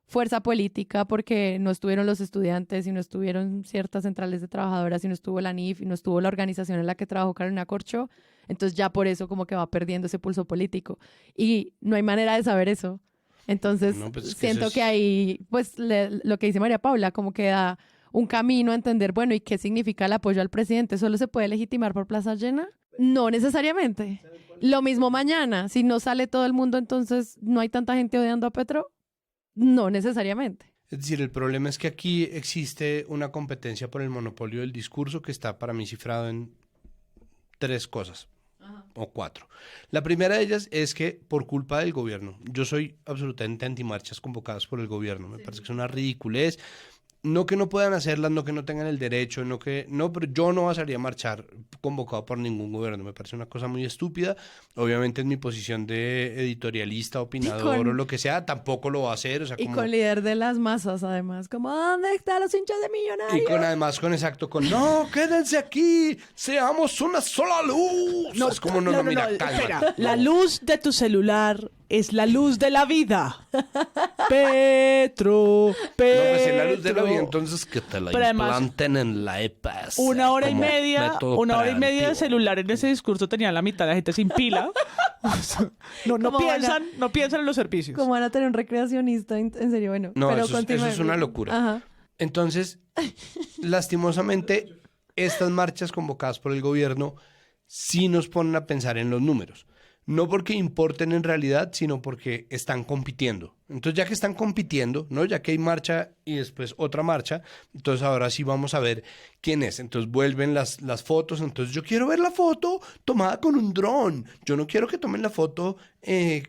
fuerza política porque no estuvieron los estudiantes y no estuvieron ciertas centrales de trabajadoras y no estuvo la NIF y no estuvo la organización en la que trabajó Carolina Corcho, entonces ya por eso como que va perdiendo ese pulso político y no hay manera de saber eso. Entonces pues siento que ahí pues lo que dice María Paula como que da un camino a entender, bueno, ¿y qué significa el apoyo al presidente? ¿Solo se puede legitimar por plaza llena? No necesariamente. Lo mismo mañana, si no sale todo el mundo, entonces no hay tanta gente odiando a Petro. No necesariamente. Es decir, el problema es que aquí existe una competencia por el monopolio del discurso que está para mí cifrado en 3 cosas. O 4. La primera de ellas es que por culpa del gobierno, yo soy absolutamente antimarchas convocadas por el gobierno, me parece que es una ridiculez. No que no puedan hacerlas, no que no tengan el derecho, pero yo no pasaría a marchar convocado por ningún gobierno. Me parece una cosa muy estúpida. Obviamente en mi posición de editorialista, opinador o lo que sea, tampoco lo va a hacer. O sea, y como, con líder de las masas, además, como ¿dónde están los hinchas de Millonarios? Y además no, quédense aquí, seamos una sola luz. No, es como, mira, calma. Espera, la luz de tu celular es la luz de la vida. Petro. No, pues es la luz de la vida, entonces que te la implanten en la EPAS. Una hora y media de celular en ese discurso tenía la mitad de la gente sin pila. No piensan en los servicios. ¿Cómo van a tener un recreacionista? En serio, bueno. No, pero eso es una locura. Ajá. Entonces, lastimosamente, estas marchas convocadas por el gobierno sí nos ponen a pensar en los números. No porque importen en realidad, sino porque están compitiendo. Entonces, ya que están compitiendo, ¿no? Ya que hay marcha y después otra marcha, entonces ahora sí vamos a ver quién es. Entonces vuelven las fotos. Entonces yo quiero ver la foto tomada con un dron. Yo no quiero que tomen la foto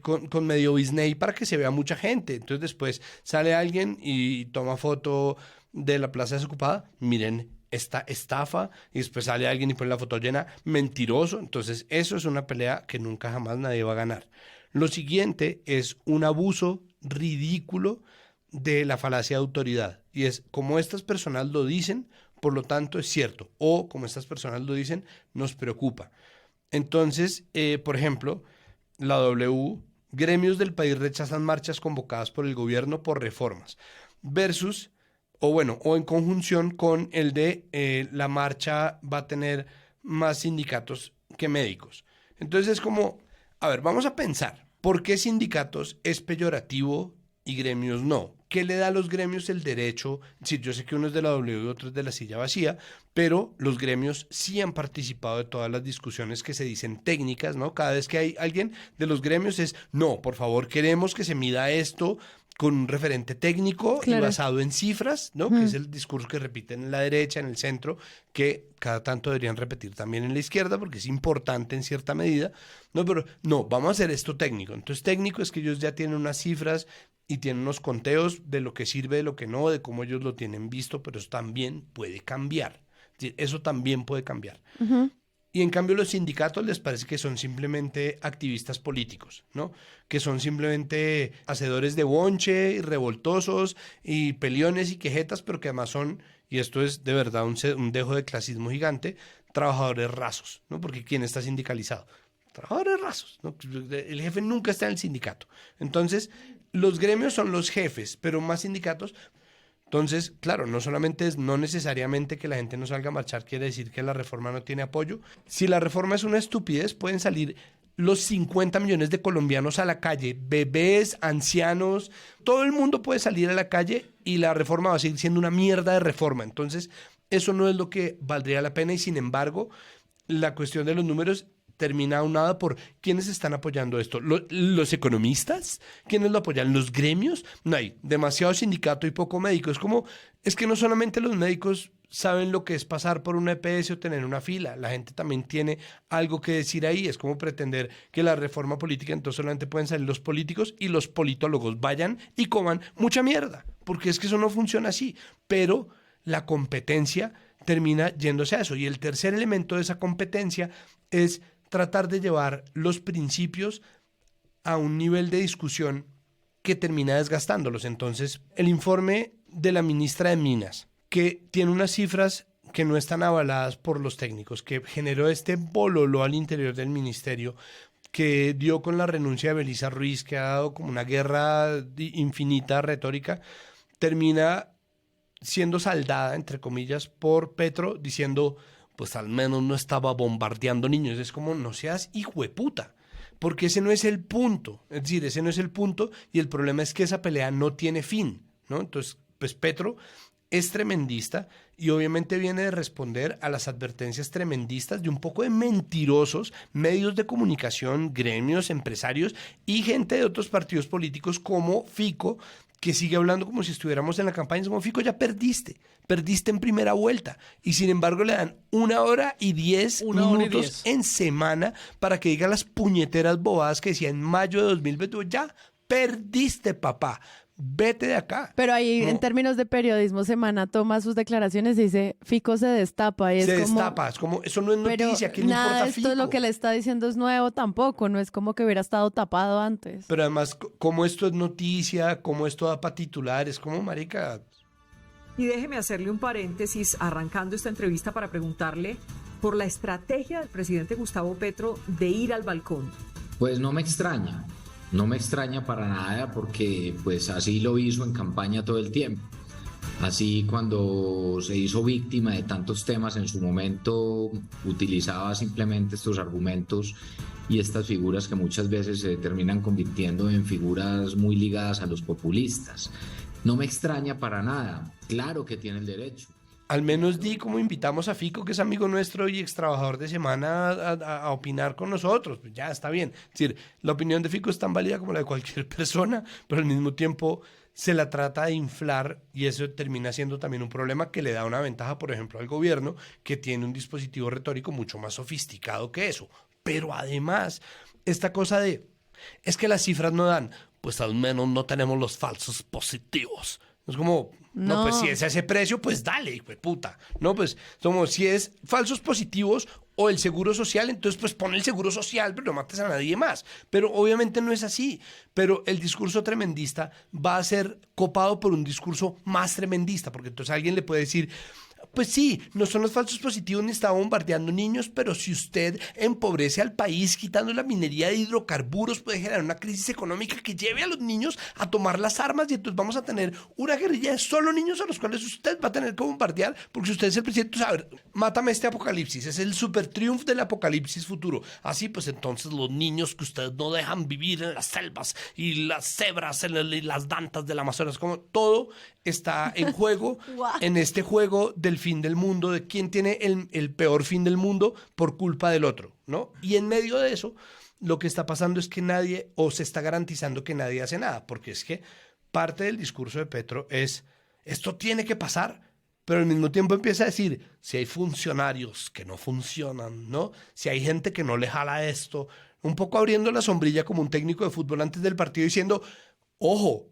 con medio Disney para que se vea mucha gente. Entonces después sale alguien y toma foto de la plaza desocupada. Miren esta estafa, y después sale alguien y pone la foto llena, mentiroso. Entonces eso es una pelea que nunca jamás nadie va a ganar. Lo siguiente es un abuso ridículo de la falacia de autoridad, y es como estas personas lo dicen, por lo tanto es cierto, o como estas personas lo dicen, nos preocupa. Entonces, por ejemplo, la W, gremios del país rechazan marchas convocadas por el gobierno por reformas, versus o en conjunción con el de la marcha va a tener más sindicatos que médicos. Entonces es como, a ver, vamos a pensar, ¿por qué sindicatos es peyorativo y gremios no? ¿Qué le da a los gremios el derecho? Sí, yo sé que uno es de la W y otro es de la silla vacía, pero los gremios sí han participado de todas las discusiones que se dicen técnicas, ¿no? Cada vez que hay alguien de los gremios es, no, por favor, queremos que se mida esto con un referente técnico y basado en cifras, ¿no? Que es el discurso que repiten en la derecha, en el centro, que cada tanto deberían repetir también en la izquierda, porque es importante en cierta medida. No, pero no, vamos a hacer esto técnico. Entonces, técnico es que ellos ya tienen unas cifras y tienen unos conteos de lo que sirve, de lo que no, de cómo ellos lo tienen visto, pero eso también puede cambiar. Eso también puede cambiar. Y en cambio los sindicatos les parece que son simplemente activistas políticos, ¿no? Que son simplemente hacedores de bonche, y revoltosos y peliones y quejetas, pero que además son, y esto es de verdad un dejo de clasismo gigante, trabajadores rasos, ¿no? Porque ¿quién está sindicalizado? Trabajadores rasos, ¿no? El jefe nunca está en el sindicato. Entonces, los gremios son los jefes, pero más sindicatos. Entonces, claro, no necesariamente que la gente no salga a marchar quiere decir que la reforma no tiene apoyo. Si la reforma es una estupidez, pueden salir los 50 millones de colombianos a la calle, bebés, ancianos, todo el mundo puede salir a la calle y la reforma va a seguir siendo una mierda de reforma. Entonces, eso no es lo que valdría la pena y sin embargo, la cuestión de los números termina aunada por quiénes están apoyando esto. ¿Los economistas? ¿Quiénes lo apoyan? ¿Los gremios? No hay demasiado sindicato y poco médico. Es que no solamente los médicos saben lo que es pasar por una EPS o tener una fila. La gente también tiene algo que decir ahí. Es como pretender que la reforma política, entonces solamente pueden salir los políticos y los politólogos vayan y coman mucha mierda. Porque es que eso no funciona así. Pero la competencia termina yéndose a eso. Y el tercer elemento de esa competencia es tratar de llevar los principios a un nivel de discusión que termina desgastándolos. Entonces, el informe de la ministra de Minas, que tiene unas cifras que no están avaladas por los técnicos, que generó este bololo al interior del ministerio, que dio con la renuncia de Belisa Ruiz, que ha dado como una guerra infinita retórica, termina siendo saldada, entre comillas, por Petro, diciendo, pues al menos no estaba bombardeando niños. Es como, no seas hijueputa, porque ese no es el punto. Es decir, ese no es el punto y el problema es que esa pelea no tiene fin, ¿no? Entonces, pues Petro es tremendista y obviamente viene de responder a las advertencias tremendistas de un poco de mentirosos medios de comunicación, gremios, empresarios y gente de otros partidos políticos como Fico, que sigue hablando como si estuviéramos en la campaña. Es como, Fico, ya perdiste en primera vuelta. Y sin embargo le dan 1 hora y 10 minutos en semana para que diga las puñeteras bobadas que decía en mayo de 2022. Ya perdiste, papá. Vete de acá. Pero ahí, en términos de periodismo, Semana toma sus declaraciones y dice, Fico se destapa. Y destapa, es como, eso no es noticia, ¿qué le importa a Fico? Esto es lo que le está diciendo es nuevo tampoco, no es como que hubiera estado tapado antes. Pero además, como esto es noticia, como esto da para titular, es como, marica. Y déjeme hacerle un paréntesis, arrancando esta entrevista para preguntarle por la estrategia del presidente Gustavo Petro de ir al balcón. Pues no me extraña. No me extraña para nada porque pues así lo hizo en campaña todo el tiempo. Así cuando se hizo víctima de tantos temas en su momento utilizaba simplemente estos argumentos y estas figuras que muchas veces se terminan convirtiendo en figuras muy ligadas a los populistas. No me extraña para nada, claro que tiene el derecho. Al menos di como invitamos a Fico, que es amigo nuestro y ex trabajador de Semana, a opinar con nosotros. Pues ya está bien. Es decir, la opinión de Fico es tan válida como la de cualquier persona, pero al mismo tiempo se la trata de inflar y eso termina siendo también un problema que le da una ventaja, por ejemplo, al gobierno, que tiene un dispositivo retórico mucho más sofisticado que eso. Pero además, esta cosa de, es que las cifras no dan, pues al menos no tenemos los falsos positivos. Es como, no, pues si es a ese precio, pues dale, hijo de puta. No, pues, como si es falsos positivos o el seguro social, entonces pues pon el seguro social, pero no mates a nadie más. Pero obviamente no es así. Pero el discurso tremendista va a ser copado por un discurso más tremendista, porque entonces alguien le puede decir, pues sí, no son los falsos positivos ni está bombardeando niños, pero si usted empobrece al país quitando la minería de hidrocarburos puede generar una crisis económica que lleve a los niños a tomar las armas y entonces vamos a tener una guerrilla de solo niños a los cuales usted va a tener que bombardear porque si usted es el presidente, a ver, mátame este apocalipsis, es el super triunfo del apocalipsis futuro. Así pues entonces los niños que ustedes no dejan vivir en las selvas y las cebras en las dantas del Amazonas, como todo está en juego en este juego del fin del mundo, de quién tiene el peor fin del mundo por culpa del otro, ¿no? Y en medio de eso, lo que está pasando es que nadie, o se está garantizando que nadie hace nada, porque es que parte del discurso de Petro es, esto tiene que pasar, pero al mismo tiempo empieza a decir, si hay funcionarios que no funcionan, ¿no? Si hay gente que no le jala esto, un poco abriendo la sombrilla como un técnico de fútbol antes del partido diciendo, ojo,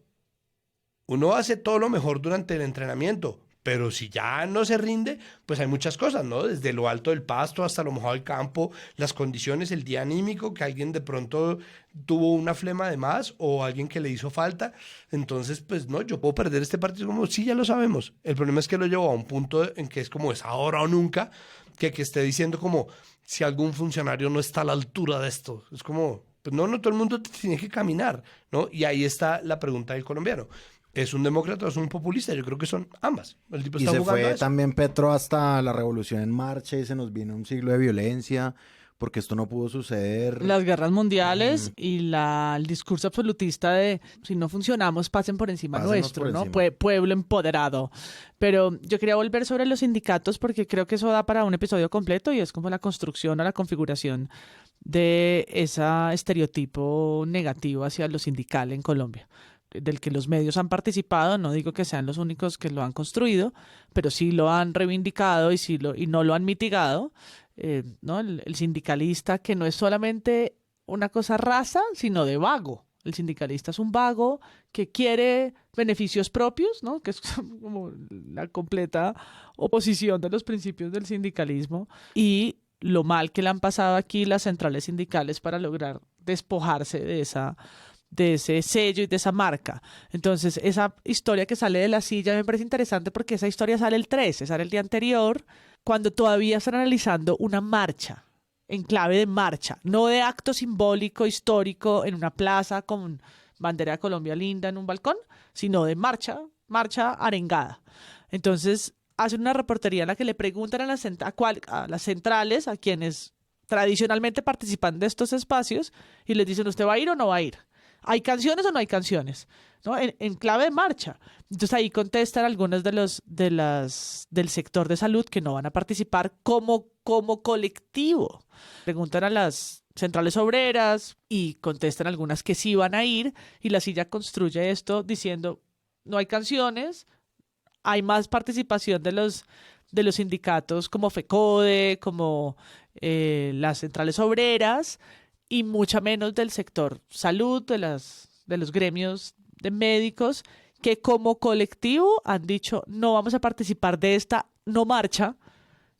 uno hace todo lo mejor durante el entrenamiento, pero si ya no se rinde, pues hay muchas cosas, ¿no? Desde lo alto del pasto hasta lo mojado del campo, las condiciones, el día anímico, que alguien de pronto tuvo una flema de más o alguien que le hizo falta. Entonces, pues no, yo puedo perder este partido como, sí, ya lo sabemos. El problema es que lo llevo a un punto en que es como es ahora o nunca, que esté diciendo como, si algún funcionario no está a la altura de esto. Es como, pues no, todo el mundo tiene que caminar, ¿no? Y ahí está la pregunta del colombiano. ¿Es un demócrata o es un populista? Yo creo que son ambas. El tipo está y se jugando fue a eso. También Petro hasta la revolución en marcha y se nos vino un siglo de violencia porque esto no pudo suceder. Las guerras mundiales y el discurso absolutista de si no funcionamos, pasen por encima Pásenos nuestro, por ¿no? encima. Pueblo empoderado. Pero yo quería volver sobre los sindicatos porque creo que eso da para un episodio completo y es como la construcción o la configuración de ese estereotipo negativo hacia lo sindical en Colombia, del que los medios han participado. No digo que sean los únicos que lo han construido, pero sí lo han reivindicado y no lo han mitigado. ¿No? El sindicalista que no es solamente una cosa rasa, sino de vago. El sindicalista es un vago que quiere beneficios propios, ¿no? Que es como la completa oposición de los principios del sindicalismo, y lo mal que le han pasado aquí las centrales sindicales para lograr despojarse de ese sello y de esa marca. Entonces, esa historia que sale de la silla me parece interesante porque esa historia sale el 13, sale el día anterior, cuando todavía están analizando una marcha, en clave de marcha, no de acto simbólico, histórico, en una plaza con bandera de Colombia linda en un balcón, sino de marcha arengada. Entonces, hacen una reportería en la que le preguntan a las centrales, a quienes tradicionalmente participan de estos espacios, y les dicen, ¿usted va a ir o no va a ir? ¿Hay canciones o no hay canciones? ¿No? En clave de marcha. Entonces ahí contestan algunos del sector de salud que no van a participar como colectivo. Preguntan a las centrales obreras y contestan algunas que sí van a ir, y la silla construye esto diciendo, no hay canciones, hay más participación de los sindicatos como FECODE, como las centrales obreras, y mucha menos del sector salud, de los gremios de médicos, que como colectivo han dicho no vamos a participar de esta no marcha,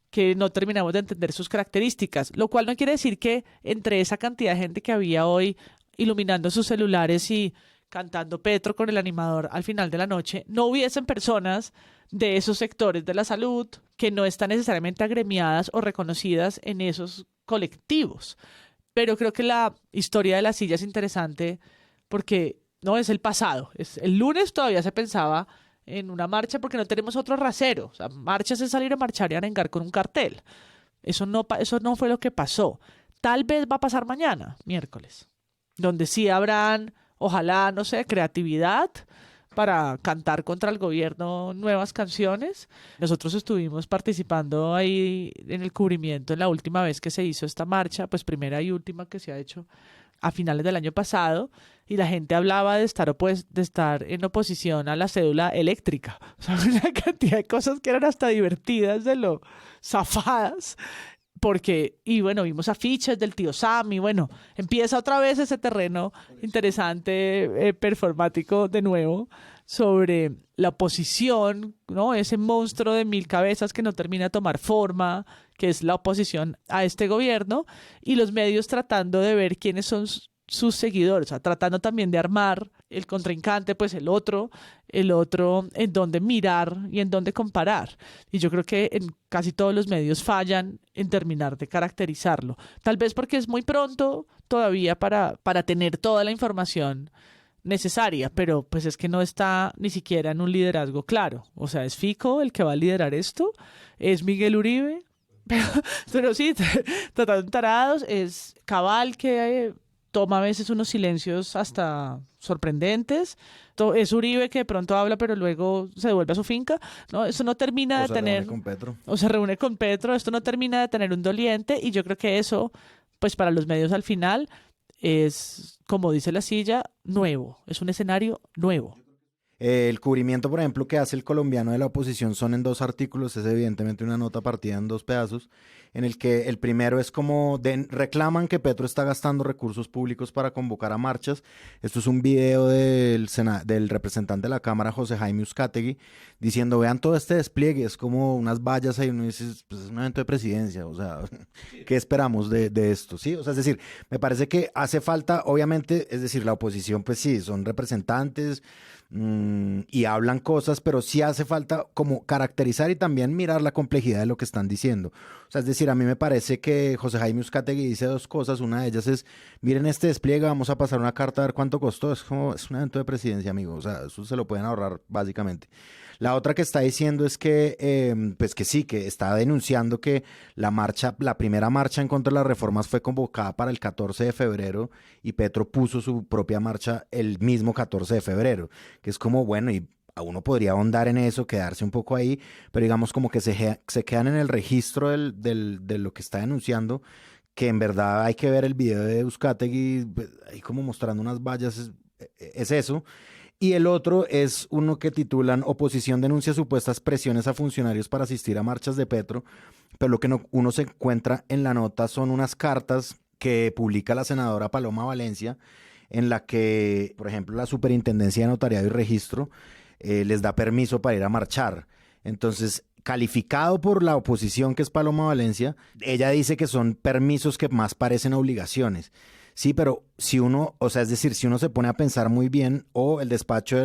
que no terminamos de entender sus características, lo cual no quiere decir que entre esa cantidad de gente que había hoy iluminando sus celulares y cantando Petro con el animador al final de la noche, no hubiesen personas de esos sectores de la salud que no están necesariamente agremiadas o reconocidas en esos colectivos. Pero creo que la historia de la silla es interesante porque no es el pasado. El lunes todavía se pensaba en una marcha porque no tenemos otro rasero. O sea, marchas es salir a marchar y arengar con un cartel. Eso no fue lo que pasó. Tal vez va a pasar mañana, miércoles, donde sí habrán, ojalá, no sé, creatividad para cantar contra el gobierno nuevas canciones. Nosotros estuvimos participando ahí en el cubrimiento en la última vez que se hizo esta marcha, pues primera y última que se ha hecho a finales del año pasado, y la gente hablaba de estar en oposición a la cédula eléctrica. O sea, una cantidad de cosas que eran hasta divertidas de lo zafadas. Y bueno, vimos afiches del tío Sam y bueno, empieza otra vez ese terreno interesante, performático de nuevo, sobre la oposición, ¿no? Ese monstruo de 1000 cabezas que no termina de tomar forma, que es la oposición a este gobierno, y los medios tratando de ver quiénes son sus seguidores, o sea, tratando también de armar el contrincante, pues el otro en dónde mirar y en dónde comparar. Y yo creo que en casi todos los medios fallan en terminar de caracterizarlo. Tal vez porque es muy pronto todavía para tener toda la información necesaria, pero pues es que no está ni siquiera en un liderazgo claro. O sea, es Fico el que va a liderar esto, es Miguel Uribe, pero sí, tratando tarados, es Cabal que toma a veces unos silencios hasta sorprendentes, es Uribe que de pronto habla pero luego se devuelve a su finca, ¿no? Eso no termina de tener... O se reúne con Petro, esto no termina de tener un doliente, y yo creo que eso, pues para los medios al final, es, como dice la silla, nuevo, es un escenario nuevo. El cubrimiento, por ejemplo, que hace el colombiano de la oposición son en 2 artículos, es evidentemente una nota partida en 2 pedazos, en el que el primero es como reclaman que Petro está gastando recursos públicos para convocar a marchas. Esto es un video del representante de la Cámara, José Jaime Uzcategui, diciendo, vean todo este despliegue, es como unas vallas ahí, uno dice, pues es un evento de presidencia, o sea, ¿qué esperamos de esto? ¿Sí? O sea, es decir, me parece que hace falta, obviamente, es decir, la oposición, pues sí, son representantes, y hablan cosas, pero sí hace falta como caracterizar y también mirar la complejidad de lo que están diciendo. O sea, es decir, a mí me parece que José Jaime Uzcategui dice 2 cosas. Una de ellas es, miren este despliegue, vamos a pasar una carta a ver cuánto costó. Es un evento de presidencia, amigo. O sea, eso se lo pueden ahorrar básicamente. La otra que está diciendo es que, pues que sí, que está denunciando que la primera marcha en contra de las reformas fue convocada para el 14 de febrero y Petro puso su propia marcha el mismo 14 de febrero, que es como, bueno, y a uno podría ahondar en eso, quedarse un poco ahí, pero digamos como que se quedan en el registro de lo que está denunciando, que en verdad hay que ver el video de Uzcategui, pues, ahí como mostrando unas vallas, es eso. Y el otro es uno que titulan Oposición denuncia supuestas presiones a funcionarios para asistir a marchas de Petro, pero lo que uno se encuentra en la nota son unas cartas que publica la senadora Paloma Valencia, en la que, por ejemplo, la Superintendencia de Notariado y Registro les da permiso para ir a marchar. Entonces, calificado por la oposición, que es Paloma Valencia, ella dice que son permisos que más parecen obligaciones. Sí, pero si uno, o sea, es decir, si uno se pone a pensar muy bien, o el despacho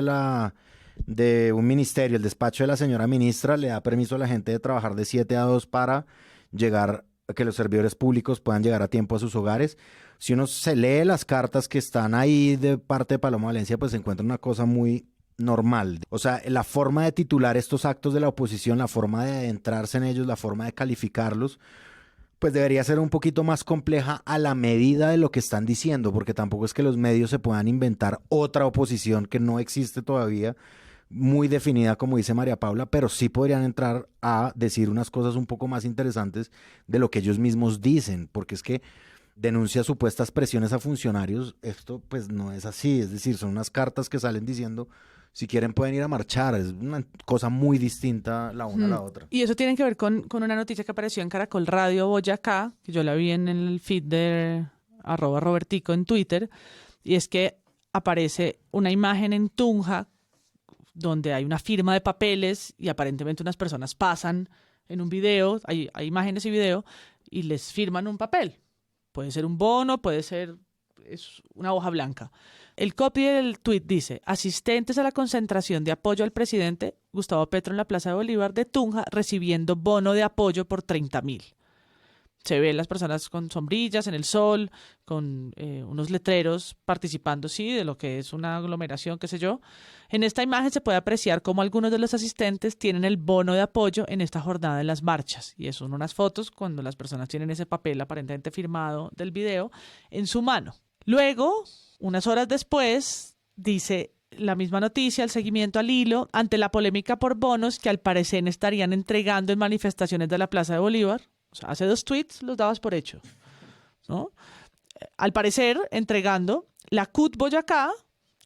de un ministerio, el despacho de la señora ministra le da permiso a la gente de trabajar de 7 a 2 para llegar, que los servidores públicos puedan llegar a tiempo a sus hogares. Si uno se lee las cartas que están ahí de parte de Paloma Valencia, pues se encuentra una cosa muy normal. O sea, la forma de titular estos actos de la oposición, la forma de adentrarse en ellos, la forma de calificarlos, pues debería ser un poquito más compleja a la medida de lo que están diciendo, porque tampoco es que los medios se puedan inventar otra oposición que no existe todavía, muy definida, como dice María Paula, pero sí podrían entrar a decir unas cosas un poco más interesantes de lo que ellos mismos dicen, porque es que denuncia supuestas presiones a funcionarios, esto pues no es así, es decir, son unas cartas que salen diciendo, si quieren pueden ir a marchar, es una cosa muy distinta la una a la otra. Y eso tiene que ver con una noticia que apareció en Caracol Radio Boyacá, que yo la vi en el feed de @Robertico en Twitter, y es que aparece una imagen en Tunja donde hay una firma de papeles y aparentemente unas personas pasan en un video, hay imágenes y video, y les firman un papel. Puede ser un bono, es una hoja blanca. El copy del tweet dice: asistentes a la concentración de apoyo al presidente Gustavo Petro en la Plaza de Bolívar de Tunja recibiendo bono de apoyo por 30.000. Se ven las personas con sombrillas en el sol, con unos letreros participando, sí, de lo que es una aglomeración, qué sé yo. En esta imagen se puede apreciar cómo algunos de los asistentes tienen el bono de apoyo en esta jornada de las marchas. Y son unas fotos cuando las personas tienen ese papel aparentemente firmado del video en su mano. Luego, unas horas después, dice la misma noticia, el seguimiento al hilo, ante la polémica por bonos que al parecer estarían entregando en manifestaciones de la Plaza de Bolívar. O sea, hace 2 tweets los dabas por hecho, ¿no? Al parecer, entregando, la CUT Boyacá,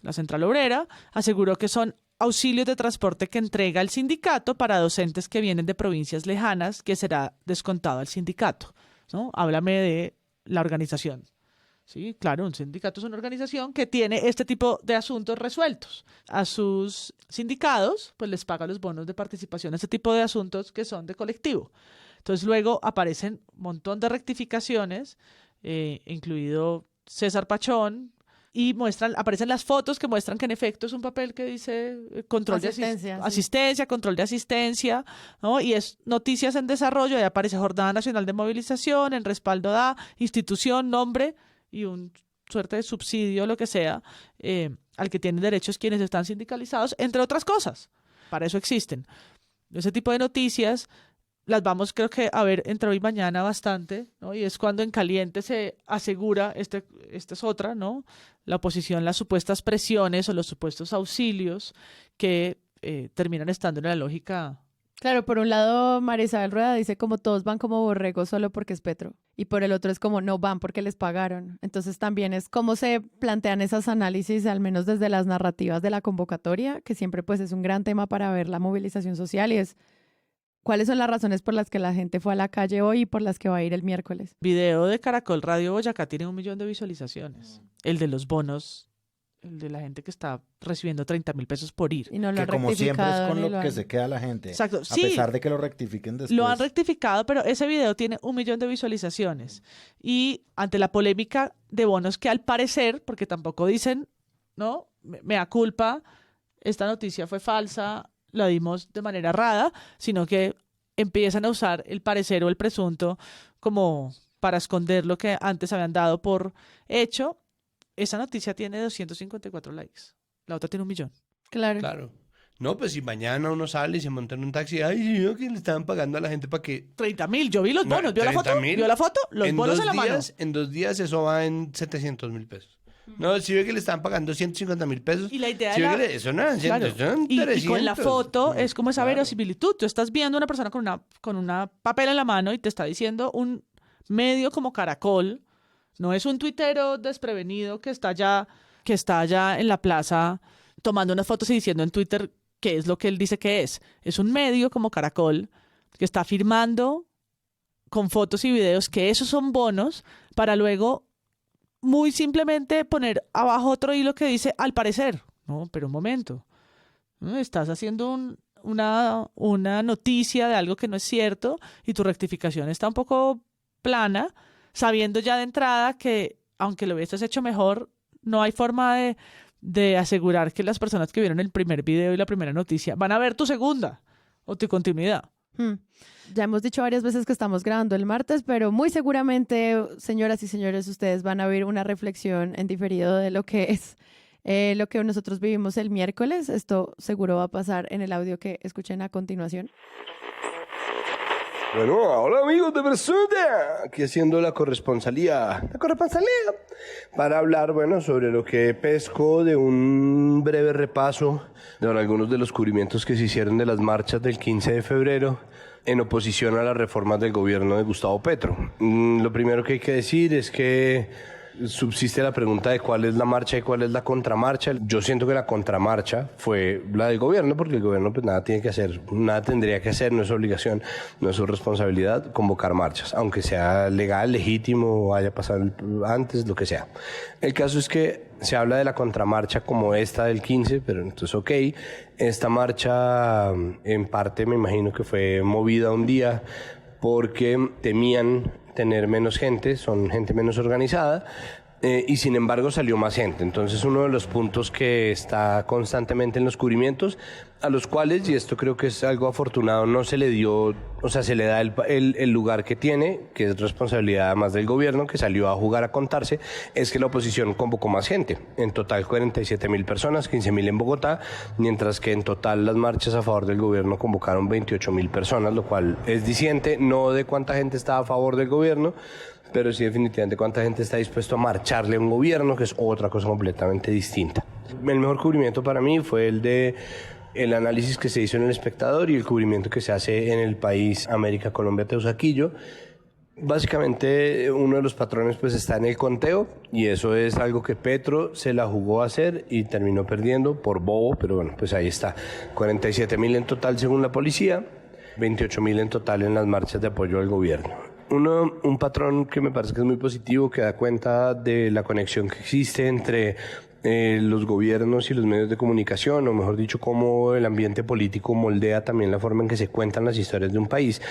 la Central Obrera, aseguró que son auxilios de transporte que entrega el sindicato para docentes que vienen de provincias lejanas, que será descontado al sindicato, ¿no? Háblame de la organización. Sí, claro, un sindicato es una organización que tiene este tipo de asuntos resueltos. A sus sindicados, pues les paga los bonos de participación, este tipo de asuntos que son de colectivo. Entonces luego aparecen un montón de rectificaciones, incluido César Pachón, y aparecen las fotos que muestran que en efecto es un papel que dice control de asistencia, control de asistencia, ¿no? Y es noticias en desarrollo, ahí aparece Jornada Nacional de Movilización, en respaldo a institución, nombre y un suerte de subsidio, lo que sea, al que tienen derechos quienes están sindicalizados, entre otras cosas. Para eso existen. Ese tipo de noticias las vamos, creo que, a ver entre hoy y mañana bastante, ¿no? Y es cuando en caliente se asegura, esta es otra, ¿no? La oposición, las supuestas presiones o los supuestos auxilios que terminan estando en la lógica. Claro, por un lado, María Isabel Rueda dice como todos van como borregos solo porque es Petro. Y por el otro es como no van porque les pagaron. Entonces también es cómo se plantean esos análisis, al menos desde las narrativas de la convocatoria, que siempre pues es un gran tema para ver la movilización social, y es ¿cuáles son las razones por las que la gente fue a la calle hoy y por las que va a ir el miércoles? Video de Caracol Radio Boyacá tiene 1 millón de visualizaciones. El de los bonos, el de la gente que está recibiendo 30.000 pesos por ir. Y no lo que como siempre es con lo que se queda la gente. Exacto. A pesar de que lo rectifiquen después. Lo han rectificado, pero ese video tiene 1 millón de visualizaciones. Y ante la polémica de bonos que al parecer, porque tampoco dicen, ¿no? Mea culpa, esta noticia fue falsa, la dimos de manera errada, sino que empiezan a usar el parecer o el presunto como para esconder lo que antes habían dado por hecho. Esa noticia tiene 254 likes. La otra tiene 1 millón. Claro. Claro. No, pues si mañana uno sale y se monta en un taxi, ay, sí, vio que le estaban pagando a la gente para que... 30.000, yo vi los bonos, ¿vio la foto? 30.000. ¿Vio la foto? Los bonos en la mano. En 2 días eso va en 700.000 pesos. No, si ve que le estaban pagando 150.000 pesos. Y la idea si era... eso no, claro. son 300. Y con la foto es como esa Claro. verosimilitud. Tú estás viendo a una persona con una papel en la mano y te está diciendo un medio como Caracol. No es un tuitero desprevenido que está allá en la plaza tomando unas fotos y diciendo en Twitter qué es lo que él dice que es. Es un medio como Caracol que está firmando con fotos y videos que esos son bonos para luego muy simplemente poner abajo otro hilo que dice al parecer. No, pero un momento. Estás haciendo una noticia de algo que no es cierto y tu rectificación está un poco plana, sabiendo ya de entrada que aunque lo hubieses hecho mejor, no hay forma de asegurar que las personas que vieron el primer video y la primera noticia van a ver tu segunda o tu continuidad. Ya hemos dicho varias veces que estamos grabando el martes, pero muy seguramente, señoras y señores, ustedes van a ver una reflexión en diferido de lo que es lo que nosotros vivimos el miércoles. Esto seguro va a pasar en el audio que escuchen a continuación. Bueno, hola amigos de Versuda, aquí haciendo la corresponsalía para hablar, bueno, sobre lo que pesco de un breve repaso de algunos de los cubrimientos que se hicieron de las marchas del 15 de febrero en oposición a las reformas del gobierno de Gustavo Petro. Lo primero que hay que decir es que subsiste la pregunta de cuál es la marcha y cuál es la contramarcha. Yo siento que la contramarcha fue la del gobierno, porque el gobierno pues nada tiene que hacer, nada tendría que hacer, no es obligación, no es su responsabilidad convocar marchas, aunque sea legal, legítimo, haya pasado antes, lo que sea. El caso es que se habla de la contramarcha como esta del 15, pero entonces ok, esta marcha en parte me imagino que fue movida un día porque temían tener menos gente, son gente menos organizada, y sin embargo salió más gente. Entonces uno de los puntos que está constantemente en los cubrimientos, a los cuales, y esto creo que es algo afortunado, no se le dio, o sea, se le da el lugar que tiene, que es responsabilidad además del gobierno, que salió a jugar a contarse, es que la oposición convocó más gente. En total 47.000 personas, 15.000 en Bogotá, mientras que en total las marchas a favor del gobierno convocaron 28.000 personas, lo cual es diciente, no de cuánta gente está a favor del gobierno, pero sí definitivamente cuánta gente está dispuesto a marcharle a un gobierno, que es otra cosa completamente distinta. El mejor cubrimiento para mí fue el análisis que se hizo en El Espectador y el cubrimiento que se hace en El País, América, Colombia, Teusaquillo. Básicamente uno de los patrones pues está en el conteo, y eso es algo que Petro se la jugó a hacer y terminó perdiendo por bobo, pero bueno, pues ahí está. 47.000 en total según la policía, 28.000 en total en las marchas de apoyo al gobierno. Un patrón que me parece que es muy positivo, que da cuenta de la conexión que existe entre los gobiernos y los medios de comunicación, o mejor dicho, cómo el ambiente político moldea también la forma en que se cuentan las historias de un país.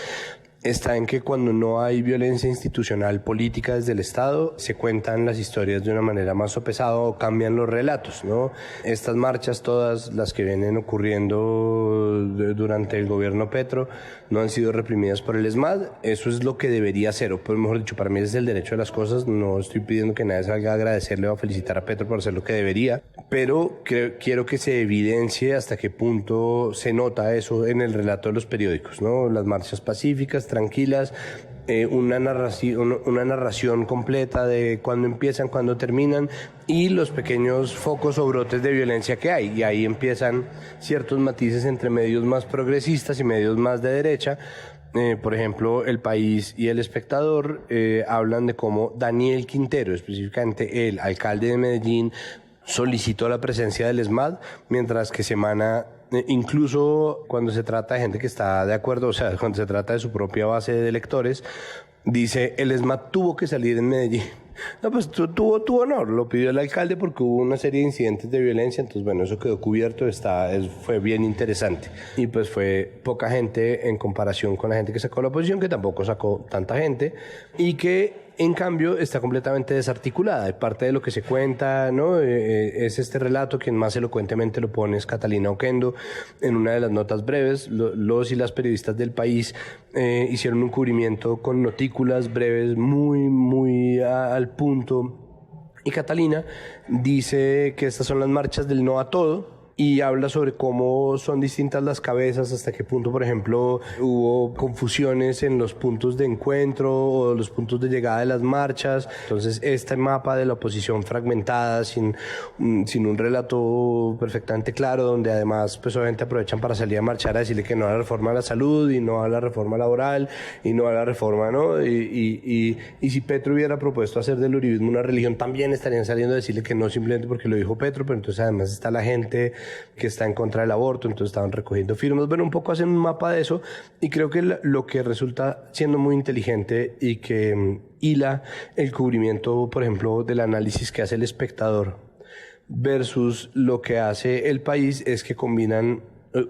Está en que cuando no hay violencia institucional política desde el Estado, se cuentan las historias de una manera más sopesada o cambian los relatos, ¿no? Estas marchas, todas las que vienen ocurriendo durante el gobierno Petro, no han sido reprimidas por el ESMAD. Eso es lo que debería ser, o pues, mejor dicho, para mí es el derecho de las cosas. No estoy pidiendo que nadie salga a agradecerle o a felicitar a Petro por hacer lo que debería, pero quiero que se evidencie hasta qué punto se nota eso en el relato de los periódicos, ¿no? Las marchas pacíficas, tranquilas, una narración completa de cuándo empiezan, cuándo terminan, y los pequeños focos o brotes de violencia que hay. Y ahí empiezan ciertos matices entre medios más progresistas y medios más de derecha. Por ejemplo, El País y El Espectador hablan de cómo Daniel Quintero, específicamente el alcalde de Medellín, solicitó la presencia del ESMAD, mientras que Semana, incluso cuando se trata de gente que está de acuerdo, o sea, cuando se trata de su propia base de electores, dice el ESMAD tuvo que salir en Medellín. No, pues tuvo honor, lo pidió el alcalde porque hubo una serie de incidentes de violencia, entonces bueno, eso quedó cubierto, fue bien interesante. Y pues fue poca gente en comparación con la gente que sacó la oposición, que tampoco sacó tanta gente, y que en cambio está completamente desarticulada. Y parte de lo que se cuenta, ¿no? Es este relato, quien más elocuentemente lo pone es Catalina Oquendo. En una de las notas breves, los y las periodistas del País hicieron un cubrimiento con notículas breves muy al punto. Y Catalina dice que estas son las marchas del no a todo, y habla sobre cómo son distintas las cabezas, hasta qué punto, por ejemplo, hubo confusiones en los puntos de encuentro o los puntos de llegada de las marchas. Entonces, este mapa de la oposición fragmentada, sin un relato perfectamente claro, donde además, pues obviamente aprovechan para salir a marchar a decirle que no a la reforma a la salud y no a la reforma laboral y no a la reforma, ¿no? Y si Petro hubiera propuesto hacer del uribismo una religión, también estarían saliendo a decirle que no, simplemente porque lo dijo Petro, pero entonces además está la gente que está en contra del aborto, entonces estaban recogiendo firmas. Bueno, un poco hacen un mapa de eso, y creo que lo que resulta siendo muy inteligente y que hila el cubrimiento, por ejemplo, del análisis que hace El Espectador versus lo que hace El País, es que combinan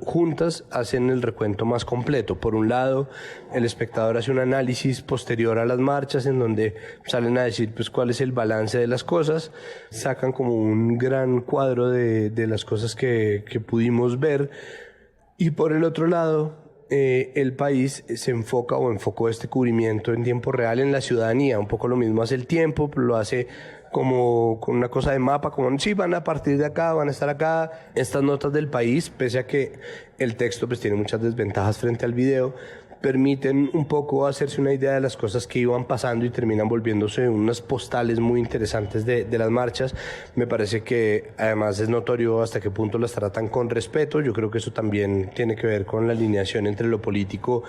juntas, hacen el recuento más completo. Por un lado, El Espectador hace un análisis posterior a las marchas en donde salen a decir pues cuál es el balance de las cosas, sacan como un gran cuadro de las cosas que pudimos ver, y por el otro lado, El País se enfoca o enfocó este cubrimiento en tiempo real en la ciudadanía. Un poco lo mismo hace El Tiempo, pero lo hace como con una cosa de mapa, como sí, van a partir de acá, van a estar acá. Estas notas del País, pese a que el texto pues tiene muchas desventajas frente al video, permiten un poco hacerse una idea de las cosas que iban pasando y terminan volviéndose unas postales muy interesantes de las marchas. Me parece que además es notorio hasta qué punto las tratan con respeto. Yo creo que eso también tiene que ver con la alineación entre lo político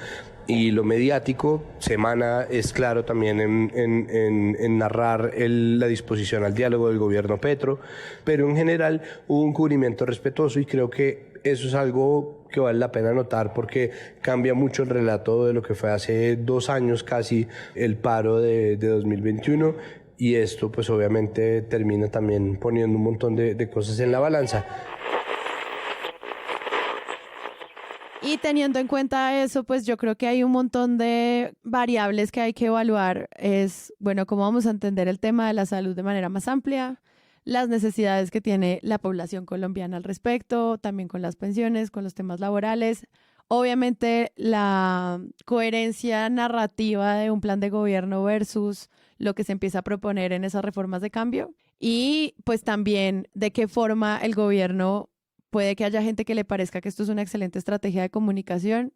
y lo mediático. Semana es claro también en narrar la disposición al diálogo del gobierno Petro, pero en general hubo un cubrimiento respetuoso, y creo que eso es algo que vale la pena notar porque cambia mucho el relato de lo que fue hace 2 años casi el paro de 2021, y esto pues obviamente termina también poniendo un montón de cosas en la balanza. Y teniendo en cuenta eso, pues yo creo que hay un montón de variables que hay que evaluar. Es, bueno, cómo vamos a entender el tema de la salud de manera más amplia, las necesidades que tiene la población colombiana al respecto, también con las pensiones, con los temas laborales. Obviamente la coherencia narrativa de un plan de gobierno versus lo que se empieza a proponer en esas reformas de cambio, y pues también de qué forma el gobierno, puede que haya gente que le parezca que esto es una excelente estrategia de comunicación,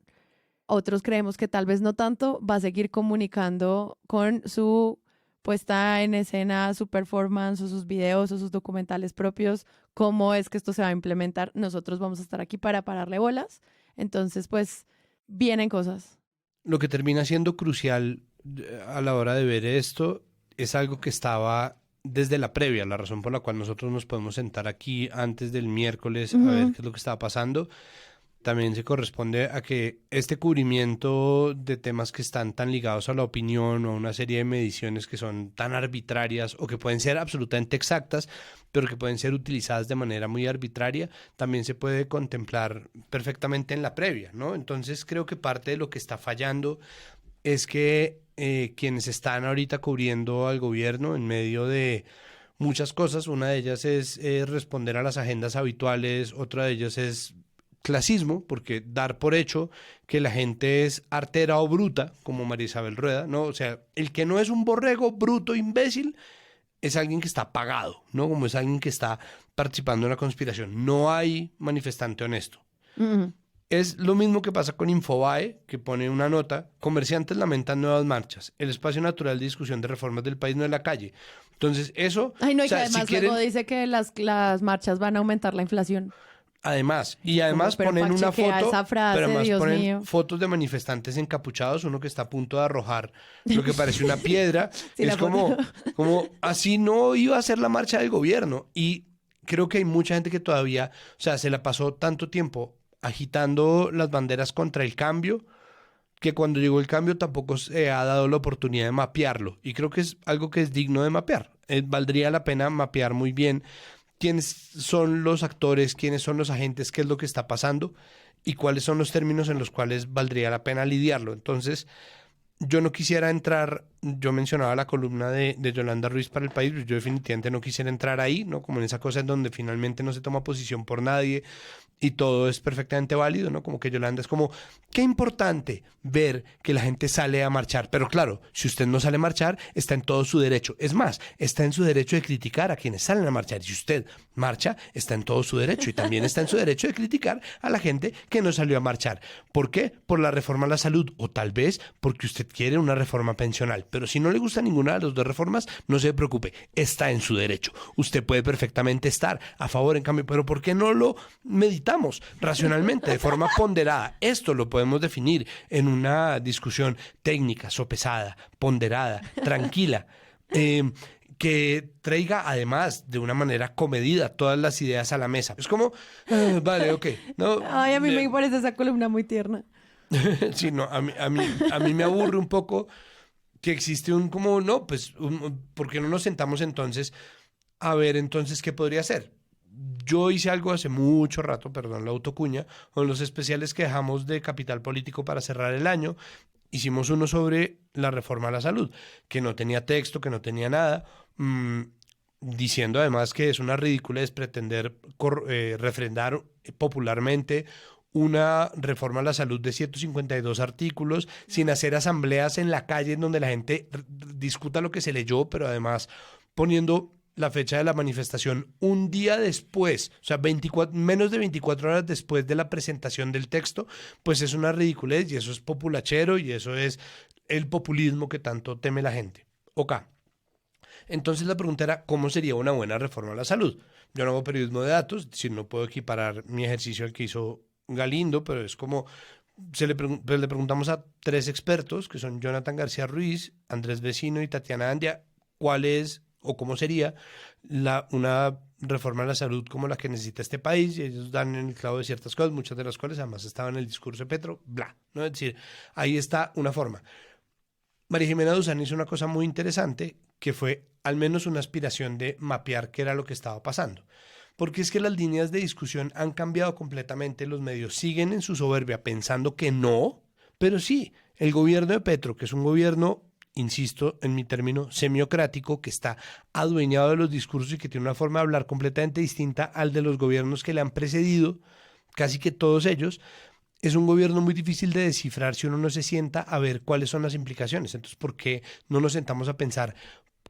otros creemos que tal vez no tanto, va a seguir comunicando con su puesta en escena, su performance o sus videos o sus documentales propios, cómo es que esto se va a implementar. Nosotros vamos a estar aquí para pararle bolas. Entonces, pues, vienen cosas. Lo que termina siendo crucial a la hora de ver esto es algo que estaba desde la previa, la razón por la cual nosotros nos podemos sentar aquí antes del miércoles a ver qué es lo que estaba pasando. También se corresponde a que este cubrimiento de temas que están tan ligados a la opinión o a una serie de mediciones que son tan arbitrarias o que pueden ser absolutamente exactas, pero que pueden ser utilizadas de manera muy arbitraria, también se puede contemplar perfectamente en la previa, ¿no? Entonces creo que parte de lo que está fallando es que quienes están ahorita cubriendo al gobierno en medio de muchas cosas, una de ellas es responder a las agendas habituales, otra de ellas es clasismo, porque dar por hecho que la gente es artera o bruta, como María Isabel Rueda, ¿no? O sea, el que no es un borrego, bruto, imbécil, es alguien que está pagado, ¿no? Como es alguien que está participando en una conspiración. No hay manifestante honesto. Es lo mismo que pasa con Infobae, que pone una nota: comerciantes lamentan nuevas marchas, el espacio natural de discusión de reformas del país no es la calle. Entonces, eso... Ay, no, y o sea, que además luego dice que las marchas van a aumentar la inflación. Además Pero ponen una foto, esa frase, pero además Dios ponen mío. fotos de manifestantes encapuchados, uno que está a punto de arrojar lo que parece una piedra. Sí, es como así no iba a ser la marcha del gobierno. Y creo que hay mucha gente que todavía, o sea, se la pasó tanto tiempo agitando las banderas contra el cambio, que cuando llegó el cambio tampoco se ha dado la oportunidad de mapearlo. Y creo que es algo que es digno de mapear. Valdría la pena mapear muy bien quiénes son los actores, quiénes son los agentes, qué es lo que está pasando y cuáles son los términos en los cuales valdría la pena lidiarlo. Entonces, yo no quisiera entrar, yo mencionaba la columna de Yolanda Ruiz para El País, yo definitivamente no quisiera entrar ahí, ¿no? Como en esa cosa en donde finalmente no se toma posición por nadie y todo es perfectamente válido, ¿no? Como que Yolanda es como, qué importante ver que la gente sale a marchar. Pero claro, si usted no sale a marchar, está en todo su derecho. Es más, está en su derecho de criticar a quienes salen a marchar. Y si usted marcha, está en todo su derecho. Y también está en su derecho de criticar a la gente que no salió a marchar. ¿Por qué? Por la reforma a la salud. O tal vez porque usted quiere una reforma pensional. Pero si no le gusta ninguna de las dos reformas, no se preocupe. Está en su derecho. Usted puede perfectamente estar a favor, en cambio. Pero ¿por qué no lo meditamos racionalmente, de forma ponderada? Esto lo podemos definir en una discusión técnica, sopesada, ponderada, tranquila, que traiga además de una manera comedida todas las ideas a la mesa. Es como, vale, ok. No, Ay, a mí me parece esa columna muy tierna. Sí, no, a mí me aburre un poco que existe un como, no, pues, ¿por qué no nos sentamos entonces a ver entonces qué podría ser? Yo hice algo hace mucho rato, perdón la autocuña, con los especiales que dejamos de Capital Político para cerrar el año. Hicimos uno sobre la reforma a la salud, que no tenía texto, que no tenía nada, diciendo además que es una ridiculez pretender refrendar popularmente una reforma a la salud de 152 artículos, sin hacer asambleas en la calle en donde la gente discuta lo que se leyó, pero además poniendo la fecha de la manifestación un día después, o sea, menos de 24 horas después de la presentación del texto, pues es una ridiculez y eso es populachero y eso es el populismo que tanto teme la gente. Ok. Entonces la pregunta era, ¿cómo sería una buena reforma a la salud? Yo no hago periodismo de datos, es decir, no puedo equiparar mi ejercicio al que hizo Galindo, pero es como, le preguntamos a 3 expertos, que son Jonathan García Ruiz, Andrés Vecino y Tatiana Andia, ¿cuál es o cómo sería una reforma a la salud como la que necesita este país? Y ellos dan en el clavo de ciertas cosas, muchas de las cuales además estaban en el discurso de Petro, bla, ¿no? Es decir, ahí está una forma. María Jimena Duzán hizo una cosa muy interesante, que fue al menos una aspiración de mapear qué era lo que estaba pasando. Porque es que las líneas de discusión han cambiado completamente, los medios siguen en su soberbia pensando que no, pero sí, el gobierno de Petro, que es un gobierno, insisto en mi término, semiocrático, que está adueñado de los discursos y que tiene una forma de hablar completamente distinta al de los gobiernos que le han precedido, casi que todos ellos, es un gobierno muy difícil de descifrar si uno no se sienta a ver cuáles son las implicaciones. Entonces, ¿por qué no nos sentamos a pensar